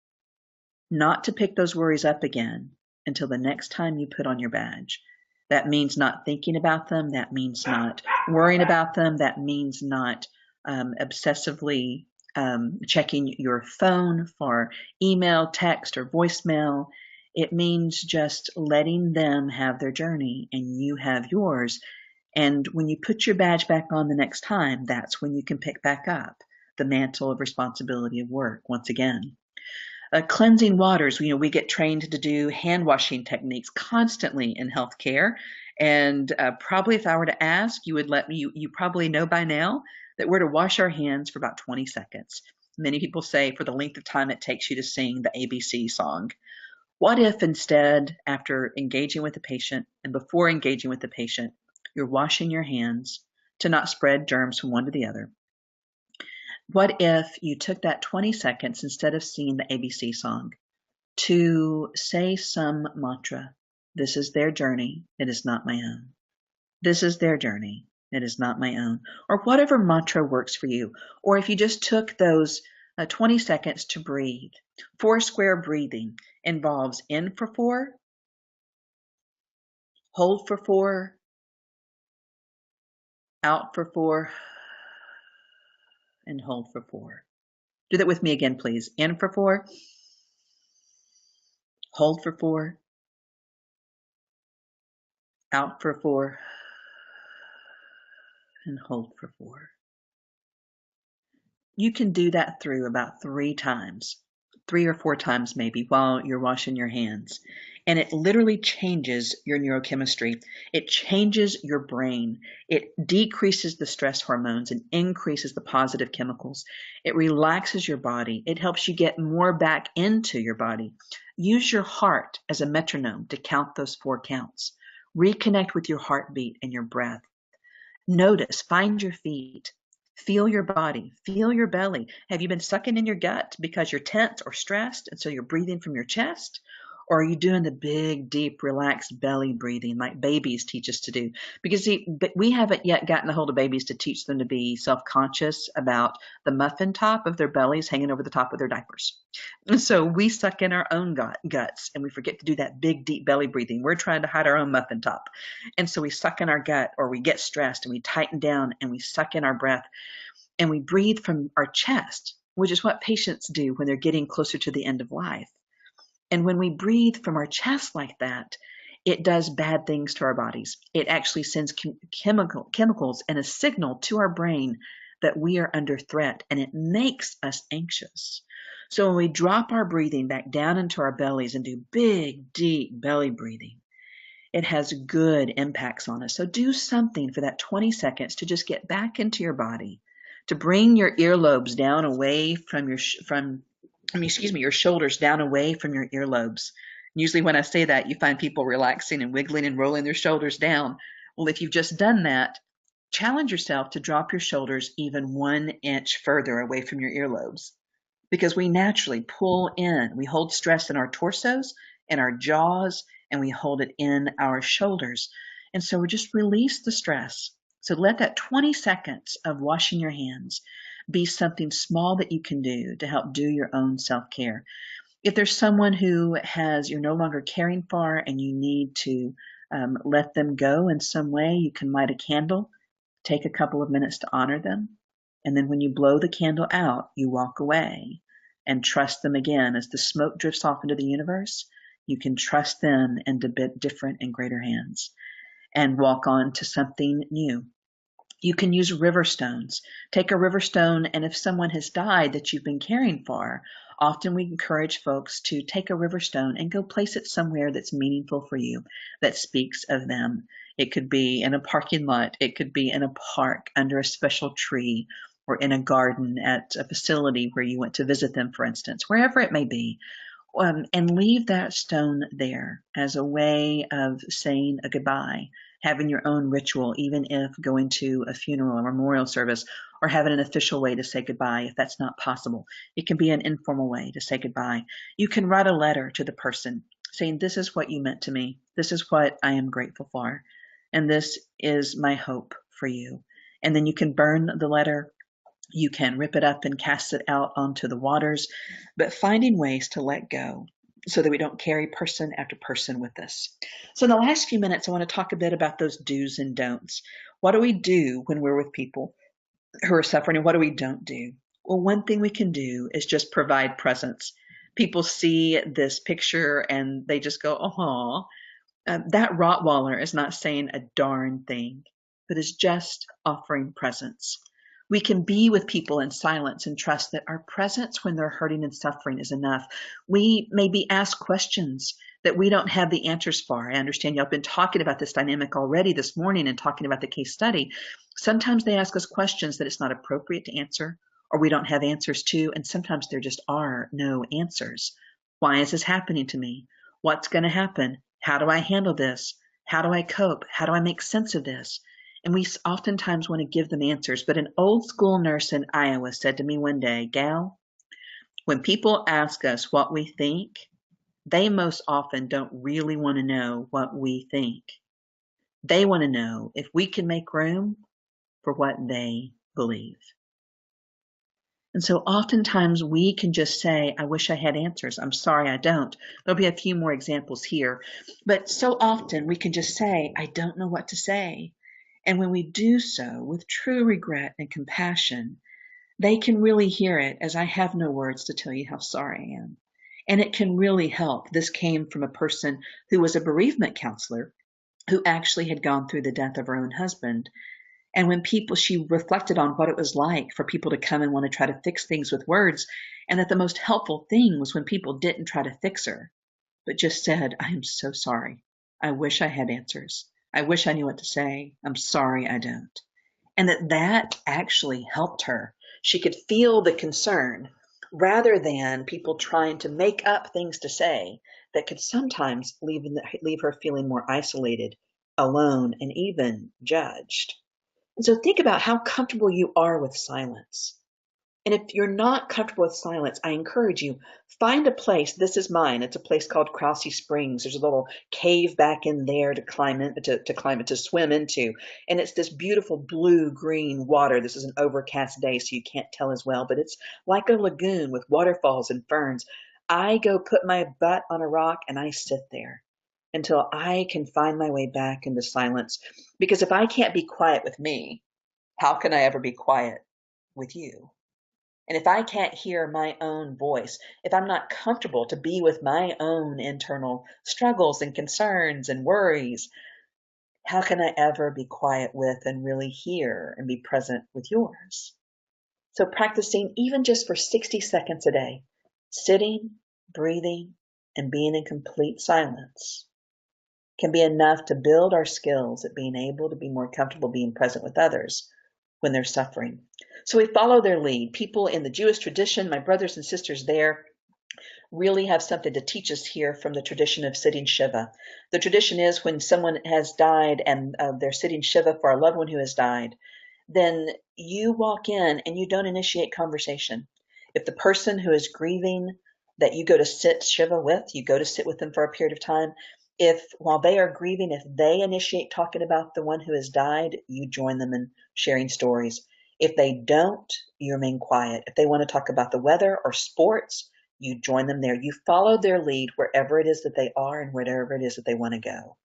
Speaker 2: not to pick those worries up again until the next time you put on your badge. That means not thinking about them. That means not worrying about them. That means not obsessively checking your phone for email, text, or voicemail. It means just letting them have their journey and you have yours. And when you put your badge back on the next time, that's when you can pick back up the mantle of responsibility of work once again. Cleansing waters, we get trained to do hand washing techniques constantly in healthcare. And probably if I were to ask, you would let me, you probably know by now that we're to wash our hands for about 20 seconds. Many people say for the length of time it takes you to sing the ABC song. What if instead, after engaging with the patient and before engaging with the patient, you're washing your hands to not spread germs from one to the other? What if you took that 20 seconds instead of singing the ABC song to say some mantra? This is their journey. It is not my own. This is their journey. It is not my own. Or whatever mantra works for you. Or if you just took those 20 seconds to breathe. 4 square breathing involves in for 4, hold for 4, out for 4, and hold for 4. Do that with me again, please. In for 4, hold for 4, out for 4, and hold for 4. You can do that through about 3 times, 3 or 4 times maybe, while you're washing your hands. And it literally changes your neurochemistry. It changes your brain. It decreases the stress hormones and increases the positive chemicals. It relaxes your body. It helps you get more back into your body. Use your heart as a metronome to count those 4 counts. Reconnect with your heartbeat and your breath. Notice, find your feet. Feel your body, feel your belly. Have you been sucking in your gut because you're tense or stressed and so you're breathing from your chest? Or are you doing the big, deep, relaxed belly breathing like babies teach us to do? Because see, we haven't yet gotten a hold of babies to teach them to be self-conscious about the muffin top of their bellies hanging over the top of their diapers. And so we suck in our own guts and we forget to do that big, deep belly breathing. We're trying to hide our own muffin top. And so we suck in our gut, or we get stressed and we tighten down and we suck in our breath and we breathe from our chest, which is what patients do when they're getting closer to the end of life. And when we breathe from our chest like that, it does bad things to our bodies. It actually sends chemicals and a signal to our brain that we are under threat, and it makes us anxious. So when we drop our breathing back down into our bellies and do big, deep belly breathing, it has good impacts on us. So do something for that 20 seconds to just get back into your body, to bring your earlobes down away from your your shoulders down away from your earlobes. Usually when I say that, you find people relaxing and wiggling and rolling their shoulders down. Well, if you've just done that, challenge yourself to drop your shoulders even 1 inch further away from your earlobes, because we naturally pull in. We hold stress in our torsos and our jaws, and we hold it in our shoulders. And so we just release the stress. So let that 20 seconds of washing your hands be something small that you can do to help do your own self-care. If there's someone who you're no longer caring for and you need to let them go in some way, you can light a candle, take a couple of minutes to honor them. And then when you blow the candle out, you walk away and trust them again. As the smoke drifts off into the universe, you can trust them into different and greater hands and walk on to something new. You can use river stones. Take a river stone, and if someone has died that you've been caring for, often we encourage folks to take a river stone and go place it somewhere that's meaningful for you, that speaks of them. It could be in a parking lot. It could be in a park under a special tree, or in a garden at a facility where you went to visit them, for instance, wherever it may be. And leave that stone there as a way of saying a goodbye, having your own ritual, even if going to a funeral or memorial service, or having an official way to say goodbye if that's not possible. It can be an informal way to say goodbye. You can write a letter to the person saying, this is what you meant to me. This is what I am grateful for. And this is my hope for you. And then you can burn the letter. You can rip it up and cast it out onto the waters, but finding ways to let go so that we don't carry person after person with us. So in the last few minutes, I want to talk a bit about those do's and don'ts. What do we do when we're with people who are suffering, and what do we don't do? Well, one thing we can do is just provide presence. People see this picture and they just go, oh, that Rottweiler is not saying a darn thing, but is just offering presence. We can be with people in silence and trust that our presence when they're hurting and suffering is enough. We maybe ask questions that we don't have the answers for. I understand y'all been talking about this dynamic already this morning and talking about the case study. Sometimes they ask us questions that it's not appropriate to answer, or we don't have answers to, and sometimes there just are no answers. Why is this happening to me? What's going to happen? How do I handle this? How do I cope? How do I make sense of this? And we oftentimes want to give them answers. But an old school nurse in Iowa said to me one day, Gal, when people ask us what we think, they most often don't really want to know what we think. They want to know if we can make room for what they believe. And so oftentimes we can just say, I wish I had answers. I'm sorry I don't. There'll be a few more examples here. But so often we can just say, I don't know what to say. And when we do so with true regret and compassion, they can really hear it as I have no words to tell you how sorry I am. And it can really help. This came from a person who was a bereavement counselor who actually had gone through the death of her own husband. And when she reflected on what it was like for people to come and want to try to fix things with words, and that the most helpful thing was when people didn't try to fix her, but just said, I am so sorry. I wish I had answers. I wish I knew what to say. I'm sorry I don't. And that actually helped her. She could feel the concern rather than people trying to make up things to say that could sometimes leave her feeling more isolated, alone, and even judged. So think about how comfortable you are with silence. And if you're not comfortable with silence, I encourage you, find a place. This is mine. It's a place called Crousey Springs. There's a little cave back in there to climb in, to swim into. And it's this beautiful blue-green water. This is an overcast day, so you can't tell as well, but it's like a lagoon with waterfalls and ferns. I go put my butt on a rock and I sit there until I can find my way back into silence. Because if I can't be quiet with me, how can I ever be quiet with you? And if I can't hear my own voice, if I'm not comfortable to be with my own internal struggles and concerns and worries, how can I ever be quiet with and really hear and be present with yours? So practicing even just for 60 seconds a day, sitting, breathing, and being in complete silence can be enough to build our skills at being able to be more comfortable being present with others when they're suffering. So we follow their lead. People in the Jewish tradition, my brothers and sisters there, really have something to teach us here from the tradition of sitting Shiva. The tradition is when someone has died and they're sitting Shiva for a loved one who has died, then you walk in and you don't initiate conversation. If the person who is grieving that you go to sit Shiva with, you go to sit with them for a period of time. If while they are grieving, if they initiate talking about the one who has died, you join them in sharing stories. If they don't, you remain quiet. If they want to talk about the weather or sports, you join them there. You follow their lead wherever it is that they are and wherever it is that they want to go.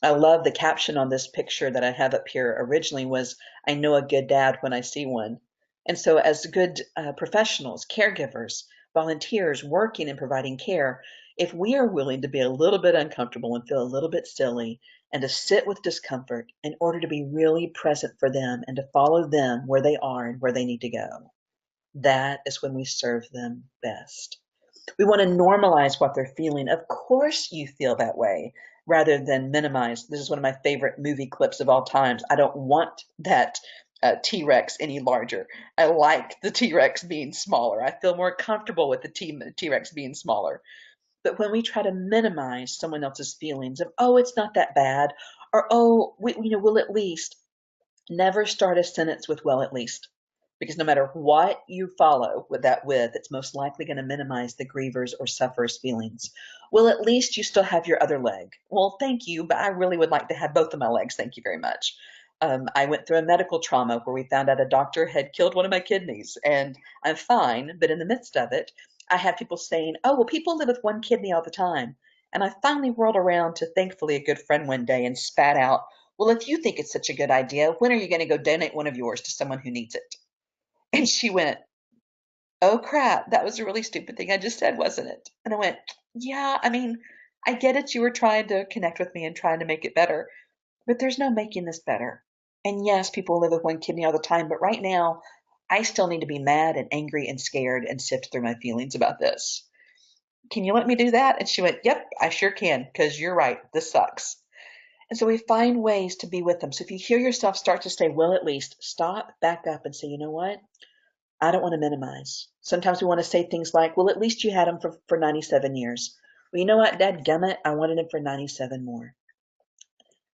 Speaker 2: I love the caption on this picture that I have up here originally was, I know a good dad when I see one. And so as good professionals, caregivers, volunteers working and providing care, if we are willing to be a little bit uncomfortable and feel a little bit silly and to sit with discomfort in order to be really present for them and to follow them where they are and where they need to go, that is when we serve them best. We want to normalize what they're feeling. Of course you feel that way, rather than minimize. This is one of my favorite movie clips of all times. I don't want that T-Rex any larger. I like the T-Rex being smaller. I feel more comfortable with the T-Rex being smaller. But when we try to minimize someone else's feelings of, oh, it's not that bad, or oh, we'll at least, never start a sentence with well, at least. Because no matter what you follow with that with, it's most likely going to minimize the griever's or sufferer's feelings. Well, at least you still have your other leg. Well, thank you, but I really would like to have both of my legs. Thank you very much. I went through a medical trauma where we found out a doctor had killed one of my kidneys, and I'm fine. But in the midst of it, I had people saying, oh, well, people live with one kidney all the time. And I finally whirled around to thankfully a good friend one day and spat out, well, if you think it's such a good idea, when are you going to go donate one of yours to someone who needs it? And she went, oh crap, that was a really stupid thing I just said, wasn't it? And I went, yeah, I mean, I get it. You were trying to connect with me and trying to make it better, but there's no making this better. And yes, people live with one kidney all the time, but right now, I still need to be mad and angry and scared and sift through my feelings about this. Can you let me do that? And she went, yep, I sure can, because you're right. This sucks. And so we find ways to be with them. So if you hear yourself start to say, well, at least stop, back up and say, you know what? I don't want to minimize. Sometimes we want to say things like, well, at least you had him for 97 years. Well, you know what, dadgummit, I wanted him for 97 more.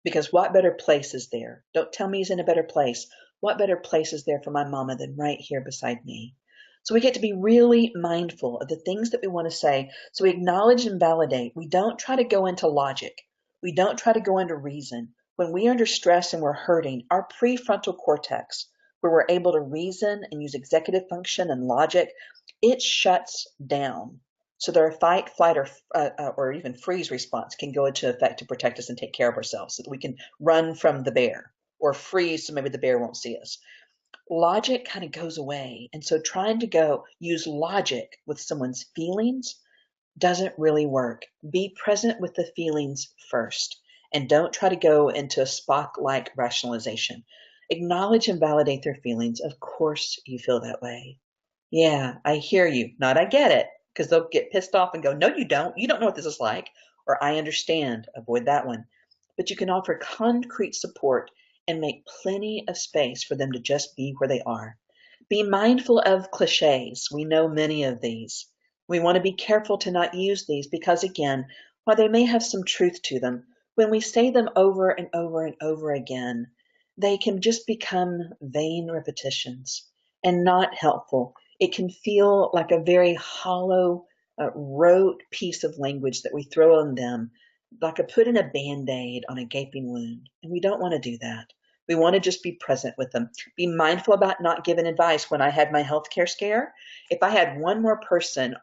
Speaker 2: Because what better place is there? Don't tell me he's in a better place. What better place is there for my mama than right here beside me? So we get to be really mindful of the things that we want to say. So we acknowledge and validate. We don't try to go into logic. We don't try to go into reason. When we are under stress and we're hurting, our prefrontal cortex, where we're able to reason and use executive function and logic, it shuts down. So their fight, flight, or even freeze response can go into effect to protect us and take care of ourselves so that we can run from the bear or freeze so maybe the bear won't see us. Logic kind of goes away. And so trying to go use logic with someone's feelings doesn't really work. Be present with the feelings first and don't try to go into a Spock-like rationalization. Acknowledge and validate their feelings. Of course you feel that way. Yeah, I hear you. Not I get it, because they'll get pissed off and go, no, you don't. You don't know what this is like. Or I understand. Avoid that one. But you can offer concrete support and make plenty of space for them to just be where they are. Be mindful of cliches. We know many of these. We want to be careful to not use these because, again, while they may have some truth to them, when we say them over and over and over again, they can just become vain repetitions and not helpful. It can feel like a very hollow, rote piece of language that we throw on them, like a put in a band-aid on a gaping wound. And we don't want to do that. We want to just be present with them. Be mindful about not giving advice. When I had my healthcare scare, if I had one more person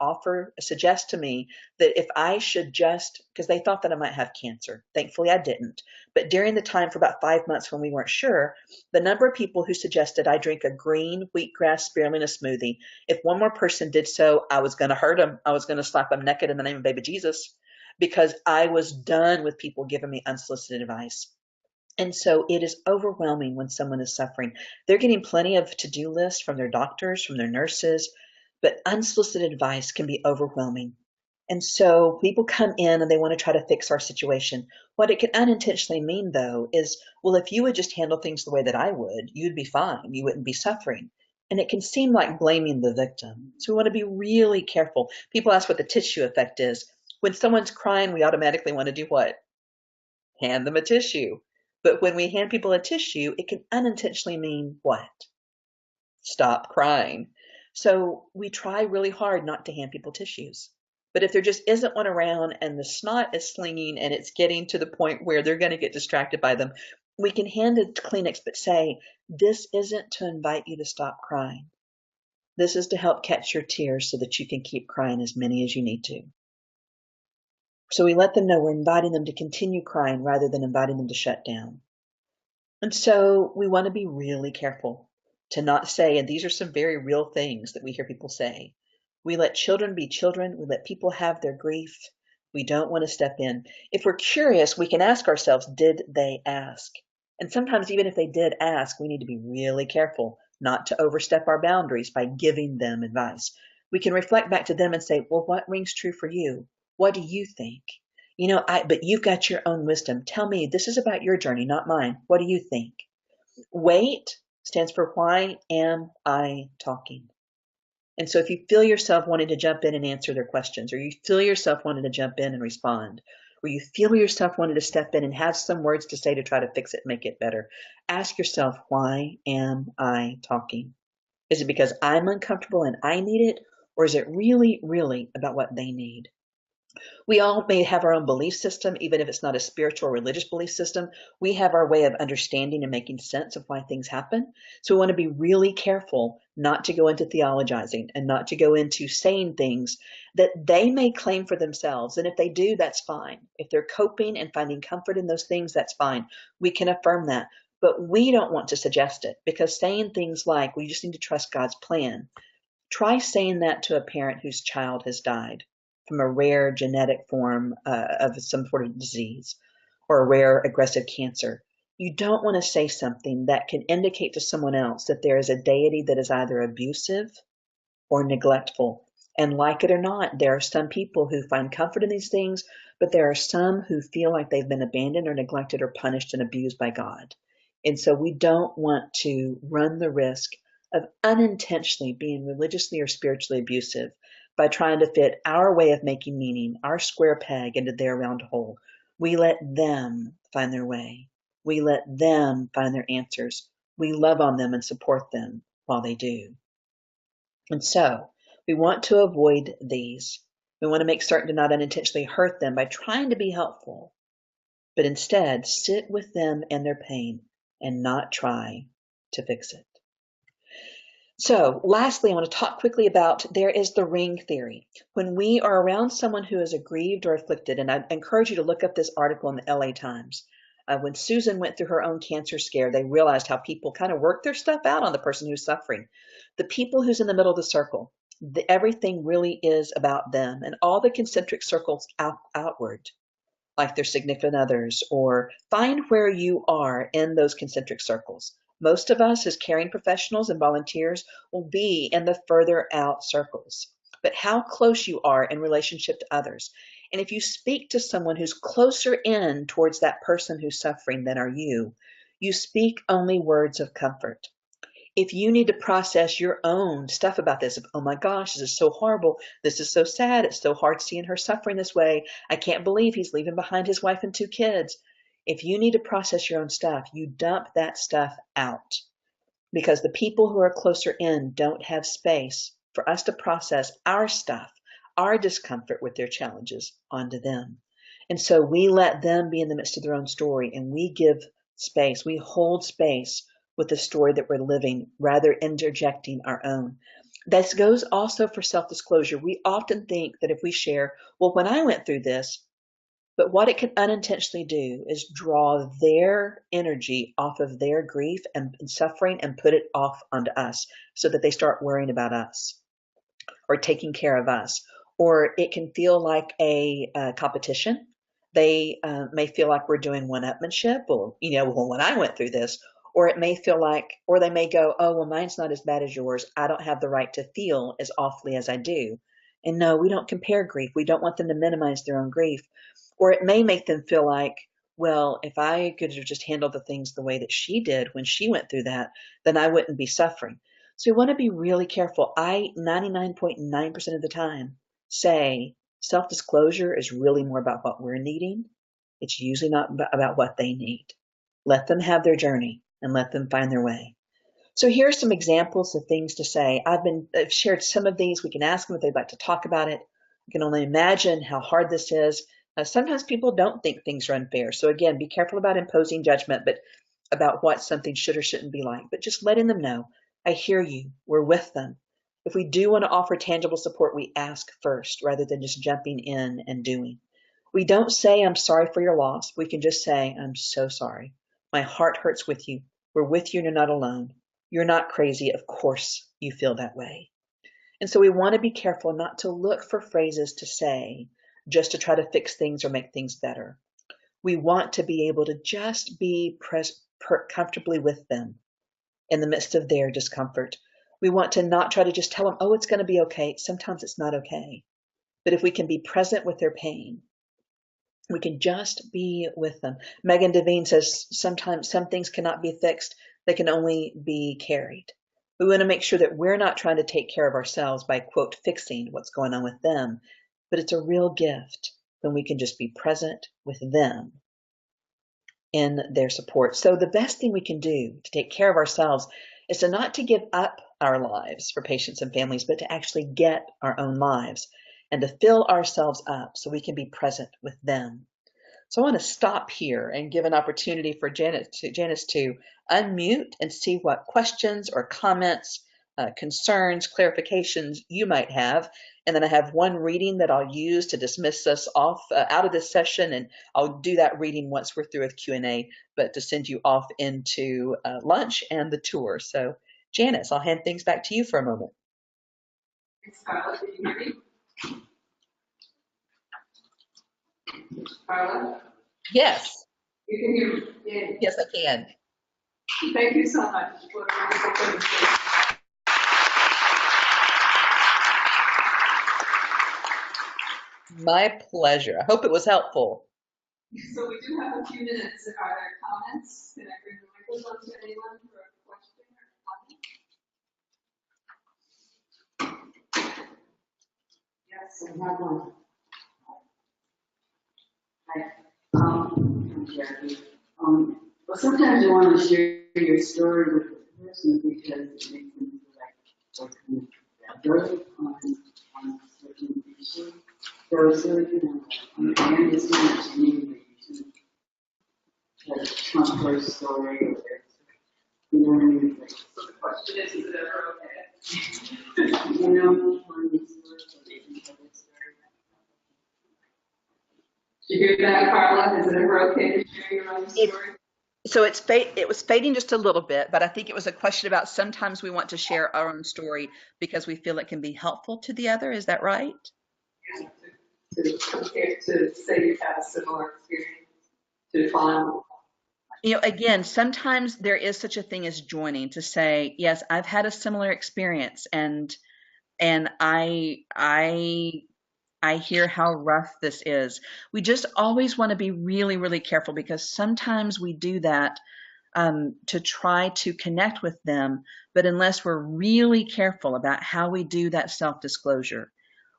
Speaker 2: suggest to me that if I should just, because they thought that I might have cancer. Thankfully, I didn't. But during the time for about 5 months when we weren't sure, the number of people who suggested I drink a green wheatgrass spirulina smoothie, if one more person did so, I was going to hurt them. I was going to slap them naked in the name of baby Jesus, because I was done with people giving me unsolicited advice. And so it is overwhelming when someone is suffering. They're getting plenty of to-do lists from their doctors, from their nurses, but unsolicited advice can be overwhelming. And so people come in and they want to try to fix our situation. What it can unintentionally mean, though, is, well, if you would just handle things the way that I would, you'd be fine. You wouldn't be suffering. And it can seem like blaming the victim. So we want to be really careful. People ask what the tissue effect is. When someone's crying, we automatically want to do what? Hand them a tissue. But when we hand people a tissue, it can unintentionally mean what? Stop crying. So we try really hard not to hand people tissues. But if there just isn't one around and the snot is slinging and it's getting to the point where they're going to get distracted by them, we can hand a Kleenex but say, this isn't to invite you to stop crying. This is to help catch your tears so that you can keep crying as many as you need to. So we let them know we're inviting them to continue crying rather than inviting them to shut down. And so we want to be really careful to not say, and these are some very real things that we hear people say, we let children be children, we let people have their grief, we don't want to step in. If we're curious, we can ask ourselves, did they ask? And sometimes even if they did ask, we need to be really careful not to overstep our boundaries by giving them advice. We can reflect back to them and say, well, what rings true for you? What do you think? But you've got your own wisdom. Tell me, this is about your journey, not mine. What do you think? Wait stands for why am I talking? And so if you feel yourself wanting to jump in and answer their questions, or you feel yourself wanting to jump in and respond, or you feel yourself wanting to step in and have some words to say to try to fix it, make it better, ask yourself, why am I talking? Is it because I'm uncomfortable and I need it? Or is it really, really about what they need? We all may have our own belief system, even if it's not a spiritual or religious belief system. We have our way of understanding and making sense of why things happen. So we want to be really careful not to go into theologizing and not to go into saying things that they may claim for themselves. And if they do, that's fine. If they're coping and finding comfort in those things, that's fine. We can affirm that. But we don't want to suggest it, because saying things like, we just need to trust God's plan. Try saying that to a parent whose child has died from a rare genetic form of some sort of disease, or a rare aggressive cancer. You don't want to say something that can indicate to someone else that there is a deity that is either abusive or neglectful. And like it or not, there are some people who find comfort in these things, but there are some who feel like they've been abandoned or neglected or punished and abused by God. And so we don't want to run the risk of unintentionally being religiously or spiritually abusive by trying to fit our way of making meaning, our square peg, into their round hole. We let them find their way. We let them find their answers. We love on them and support them while they do. And so we want to avoid these. We want to make certain to not unintentionally hurt them by trying to be helpful, but instead sit with them and their pain and not try to fix it. So lastly, I want to talk quickly about, there is the ring theory. When we are around someone who is aggrieved or afflicted, and I encourage you to look up this article in the LA Times. When Susan went through her own cancer scare, they realized how people kind of work their stuff out on the person who's suffering. The people who's in the middle of the circle, everything really is about them, and all the concentric circles outward, like their significant others, or find where you are in those concentric circles. Most of us as caring professionals and volunteers will be in the further out circles, but how close you are in relationship to others. And if you speak to someone who's closer in towards that person who's suffering than are you, you speak only words of comfort. If you need to process your own stuff about this, oh my gosh, this is so horrible. This is so sad. It's so hard seeing her suffering this way. I can't believe he's leaving behind his wife and 2 kids. If you need to process your own stuff, you dump that stuff out, because the people who are closer in don't have space for us to process our stuff, our discomfort with their challenges onto them. And so we let them be in the midst of their own story, and we give space, we hold space with the story that we're living, rather interjecting our own. This goes also for self-disclosure. We often think that if we share, well, when I went through this, but what it can unintentionally do is draw their energy off of their grief and suffering and put it off onto us, so that they start worrying about us or taking care of us. Or it can feel like a competition. They may feel like we're doing one-upmanship. Well, well, when I went through this. Or it may feel like, or they may go, oh, well, mine's not as bad as yours. I don't have the right to feel as awfully as I do. And no, we don't compare grief. We don't want them to minimize their own grief. Or it may make them feel like, well, if I could have just handled the things the way that she did when she went through that, then I wouldn't be suffering. So we want to be really careful. I 99.9% of the time say self-disclosure is really more about what we're needing. It's usually not about what they need. Let them have their journey and let them find their way. So here are some examples of things to say. I've shared some of these. We can ask them if they'd like to talk about it. You can only imagine how hard this is. Sometimes people don't think things are unfair. So again, be careful about imposing judgment, but about what something should or shouldn't be like. But just letting them know, I hear you. We're with them. If we do want to offer tangible support, we ask first rather than just jumping in and doing. We don't say, I'm sorry for your loss. We can just say, I'm so sorry. My heart hurts with you. We're with you and you're not alone. You're not crazy. Of course you feel that way. And so we want to be careful not to look for phrases to say just to try to fix things or make things better. We want to be able to just be comfortably with them in the midst of their discomfort. We want to not try to just tell them, oh, it's going to be okay. Sometimes it's not okay. But if we can be present with their pain, we can just be with them. Megan Devine says sometimes some things cannot be fixed. They can only be carried. We want to make sure that we're not trying to take care of ourselves by, quote, fixing what's going on with them. But it's a real gift when we can just be present with them in their support. So the best thing we can do to take care of ourselves is to not to give up our lives for patients and families, but to actually get our own lives and to fill ourselves up so we can be present with them. So I want to stop here and give an opportunity for Janice to unmute and see what questions or comments, concerns, clarifications you might have. And then I have one reading that I'll use to dismiss us off out of this session, and I'll do that reading once we're through with Q&A, but to send you off into lunch and the tour. So Janice, I'll hand things back to you for a moment.
Speaker 3: Thanks, Carla. Can you hear me? Carla?
Speaker 1: Yes.
Speaker 3: You can hear me? Yeah.
Speaker 1: Yes, I can.
Speaker 3: Thank you so much for a wonderful presentation.
Speaker 1: My pleasure. I hope it was helpful.
Speaker 3: So we do have a few minutes. Are there comments? Can I bring the microphone to anyone for a question or comment? Yes, I have one. Hi, I'm Jackie. Well, sometimes you want to share your story with the person because it makes them feel like they're on a certain issue. So I understand what you mean, but you shouldn't tell a first story or you know what I mean? Like, so the question is it ever okay? You know, telling these stories so they can tell their story. Did you hear that, Carla? Is it ever okay to share your own story?
Speaker 1: So it was fading just a little bit, but I think it was a question about sometimes we want to share our own story because we feel it can be helpful to the other. Is that right?
Speaker 3: Yeah, to compare, to say you've had a similar experience, to find.
Speaker 1: Again, sometimes there is such a thing as joining, to say, yes, I've had a similar experience, and I hear how rough this is. We just always want to be really, really careful, because sometimes we do that to try to connect with them. But unless we're really careful about how we do that self-disclosure,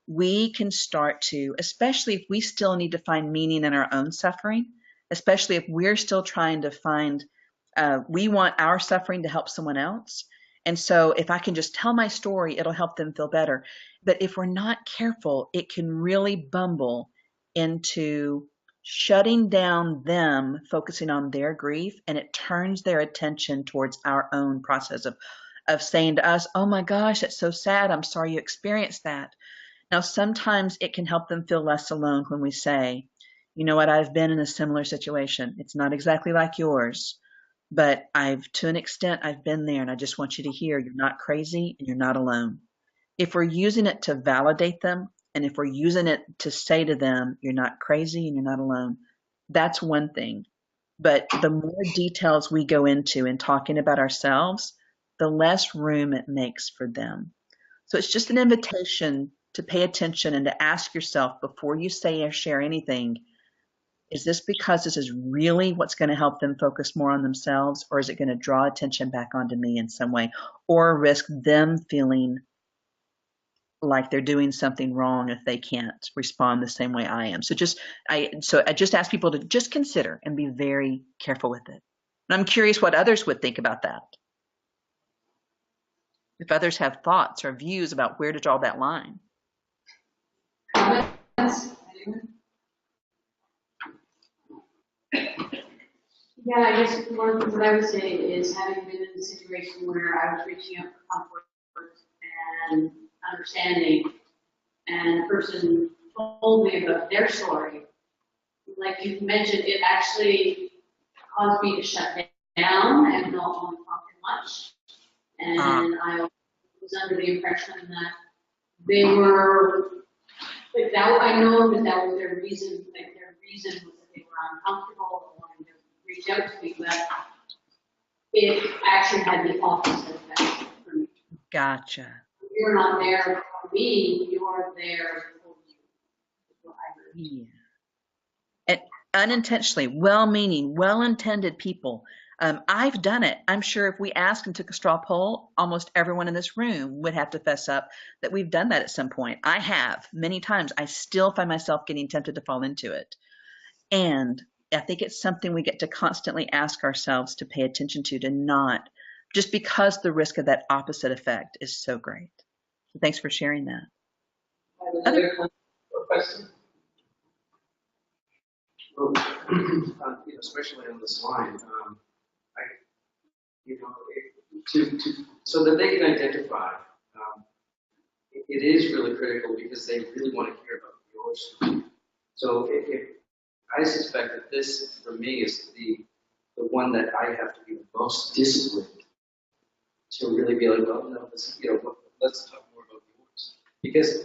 Speaker 1: we can start to, especially if we still need to find meaning in our own suffering,
Speaker 2: especially if we're still trying to find, we want our suffering to help someone else. And so if I can just tell my story, it'll help them feel better. But if we're not careful, it can really bumble into shutting down them, focusing on their grief, and it turns their attention towards our own process of saying to us, oh my gosh, that's so sad. I'm sorry you experienced that. Now, sometimes it can help them feel less alone when we say, you know what, I've been in a similar situation. It's not exactly like yours, but to an extent, I've been there, and I just want you to hear you're not crazy and you're not alone. If we're using it to validate them, and if we're using it to say to them, you're not crazy and you're not alone, that's one thing. But the more details we go into in talking about ourselves, the less room it makes for them. So it's just an invitation to pay attention and to ask yourself before you say or share anything, is this because this is really what's going to help them focus more on themselves, or is it going to draw attention back onto me in some way, or risk them feeling like they're doing something wrong if they can't respond the same way I am? So I just ask people to just consider and be very careful with it. And I'm curious what others would think about that. If others have thoughts or views about where to draw that line.
Speaker 3: Yeah, I guess one of the things that I would say is, having been in a situation where I was reaching out for comfort and understanding, and the person told me about their story, like you mentioned, it actually caused me to shut down and not want to talk too much. And I was under the impression that they were, like that, I know that was their reason, like their reason was that they were uncomfortable and wanted to reach out to me, but it actually had the opposite effect for me.
Speaker 2: Gotcha.
Speaker 3: You're not there for me, you're there for you, is what I heard.
Speaker 2: Yeah. And unintentionally, well-meaning, well-intended people. I've done it. I'm sure if we asked and took a straw poll, almost everyone in this room would have to fess up that we've done that at some point. I have many times. I still find myself getting tempted to fall into it. And I think it's something we get to constantly ask ourselves to pay attention to not, just because the risk of that opposite effect is so great. So thanks for sharing that.
Speaker 4: Another question?
Speaker 5: Well, especially on this line, so that they can identify, it is really critical because they really want to hear about yours. So if I suspect that this, for me, is the one that I have to be the most disciplined to really be like, well, no, let's talk more about yours. Because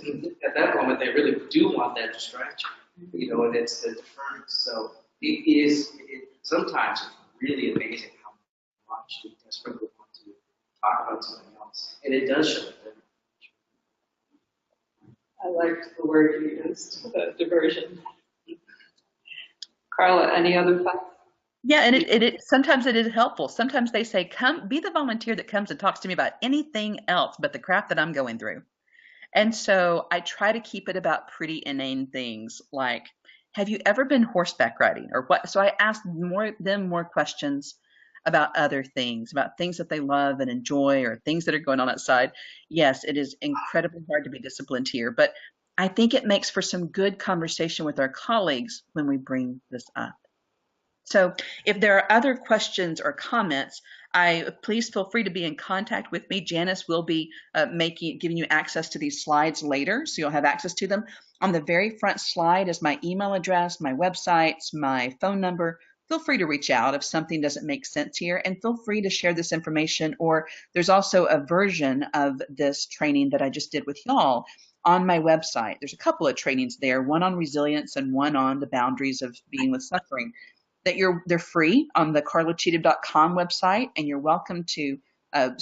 Speaker 5: at that moment, they really do want that distraction, and it's the deference. So sometimes it's really amazing how much we desperately want to talk about something else. And it does show up.
Speaker 4: I liked the word you used, diversion. Carla, any other thoughts?
Speaker 2: Yeah, and it sometimes it is helpful. Sometimes they say, come be the volunteer that comes and talks to me about anything else but the crap that I'm going through. And so I try to keep it about pretty inane things like, have you ever been horseback riding or what? So I ask them more questions about other things, about things that they love and enjoy or things that are going on outside. Yes, it is incredibly hard to be disciplined here, but I think it makes for some good conversation with our colleagues when we bring this up. So if there are other questions or comments, please feel free to be in contact with me. Janice will be giving you access to these slides later, so you'll have access to them. On the very front slide is my email address, my websites, my phone number. Feel free to reach out if something doesn't make sense here, and feel free to share this information. Or there's also a version of this training that I just did with y'all on my website. There's a couple of trainings there, one on resilience and one on the boundaries of being with suffering. They're free on the carlacheatham.com website, and you're welcome to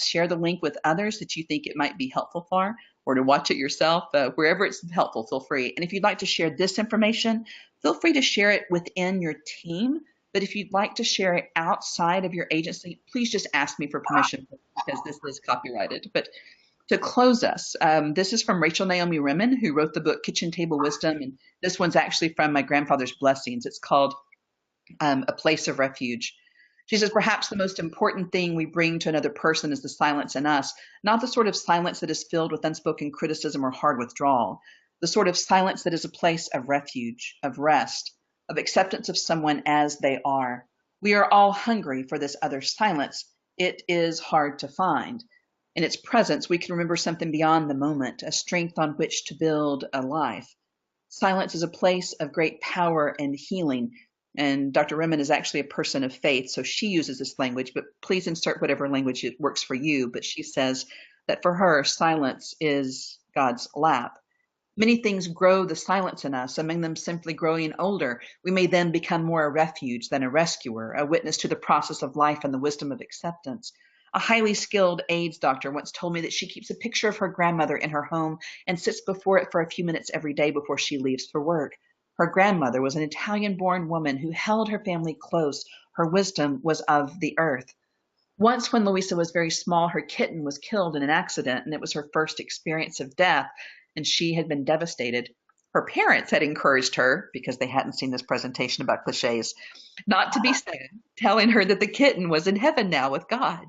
Speaker 2: share the link with others that you think it might be helpful for, or to watch it yourself. Wherever it's helpful, feel free. And if you'd like to share this information, feel free to share it within your team. But if you'd like to share it outside of your agency, please just ask me for permission, because this is copyrighted. But to close us, this is from Rachel Naomi Remen, who wrote the book Kitchen Table Wisdom, and this one's actually from my grandfather's blessings. It's called a place of refuge. She says, perhaps the most important thing we bring to another person is the silence in us, not the sort of silence that is filled with unspoken criticism or hard withdrawal, the sort of silence that is a place of refuge, of rest, of acceptance of someone as they are. We are all hungry for this other silence. It is hard to find. In its presence, we can remember something beyond the moment, a strength on which to build a life. Silence is a place of great power and healing. And Dr. Remen is actually a person of faith, so she uses this language, but please insert whatever language it works for you. But she says that for her, silence is God's lap. Many things grow the silence in us, among them simply growing older. We may then become more a refuge than a rescuer, a witness to the process of life and the wisdom of acceptance. A highly skilled AIDS doctor once told me that she keeps a picture of her grandmother in her home and sits before it for a few minutes every day before she leaves for work. Her grandmother was an Italian-born woman who held her family close. Her wisdom was of the earth. Once, when Louisa was very small, her kitten was killed in an accident, and it was her first experience of death, and she had been devastated. Her parents had encouraged her, because they hadn't seen this presentation about cliches, not to be sad, telling her that the kitten was in heaven now with God.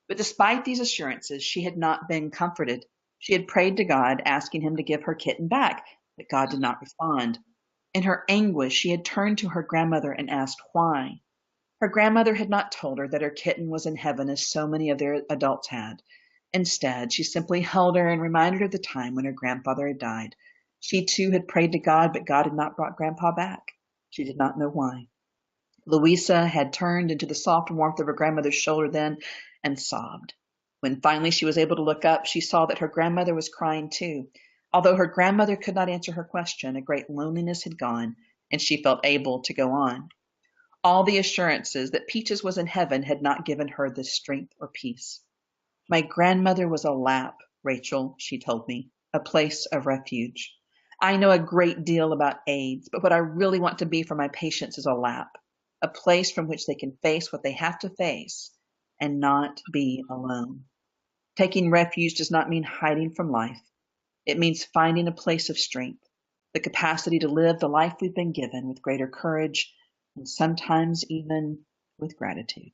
Speaker 2: But despite these assurances, she had not been comforted. She had prayed to God, asking him to give her kitten back, but God did not respond. In her anguish, she had turned to her grandmother and asked why. Her grandmother had not told her that her kitten was in heaven as so many of their adults had. Instead, she simply held her and reminded her of the time when her grandfather had died. She too had prayed to God, but God had not brought Grandpa back. She did not know why. Louisa had turned into the soft warmth of her grandmother's shoulder then and sobbed. When finally she was able to look up, she saw that her grandmother was crying too. Although her grandmother could not answer her question, a great loneliness had gone, and she felt able to go on. All the assurances that Peaches was in heaven had not given her this strength or peace. My grandmother was a lap, Rachel, she told me, a place of refuge. I know a great deal about AIDS, but what I really want to be for my patients is a lap, a place from which they can face what they have to face and not be alone. Taking refuge does not mean hiding from life. It means finding a place of strength, the capacity to live the life we've been given with greater courage and sometimes even with gratitude.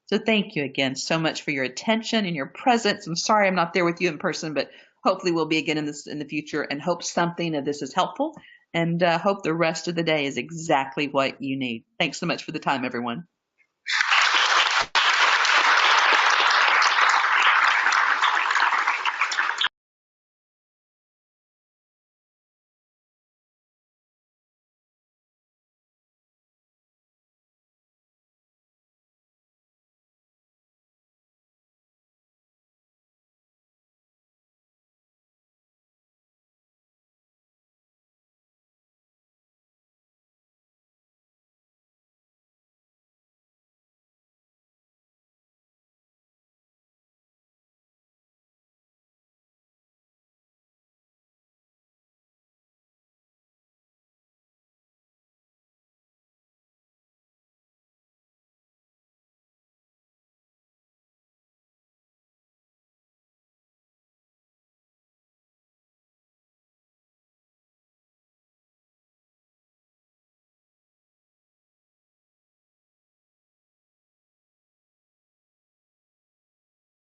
Speaker 2: So thank you again so much for your attention and your presence. I'm sorry I'm not there with you in person, but hopefully we'll be again in the future, and hope something of this is helpful, and hope the rest of the day is exactly what you need. Thanks so much for the time, everyone.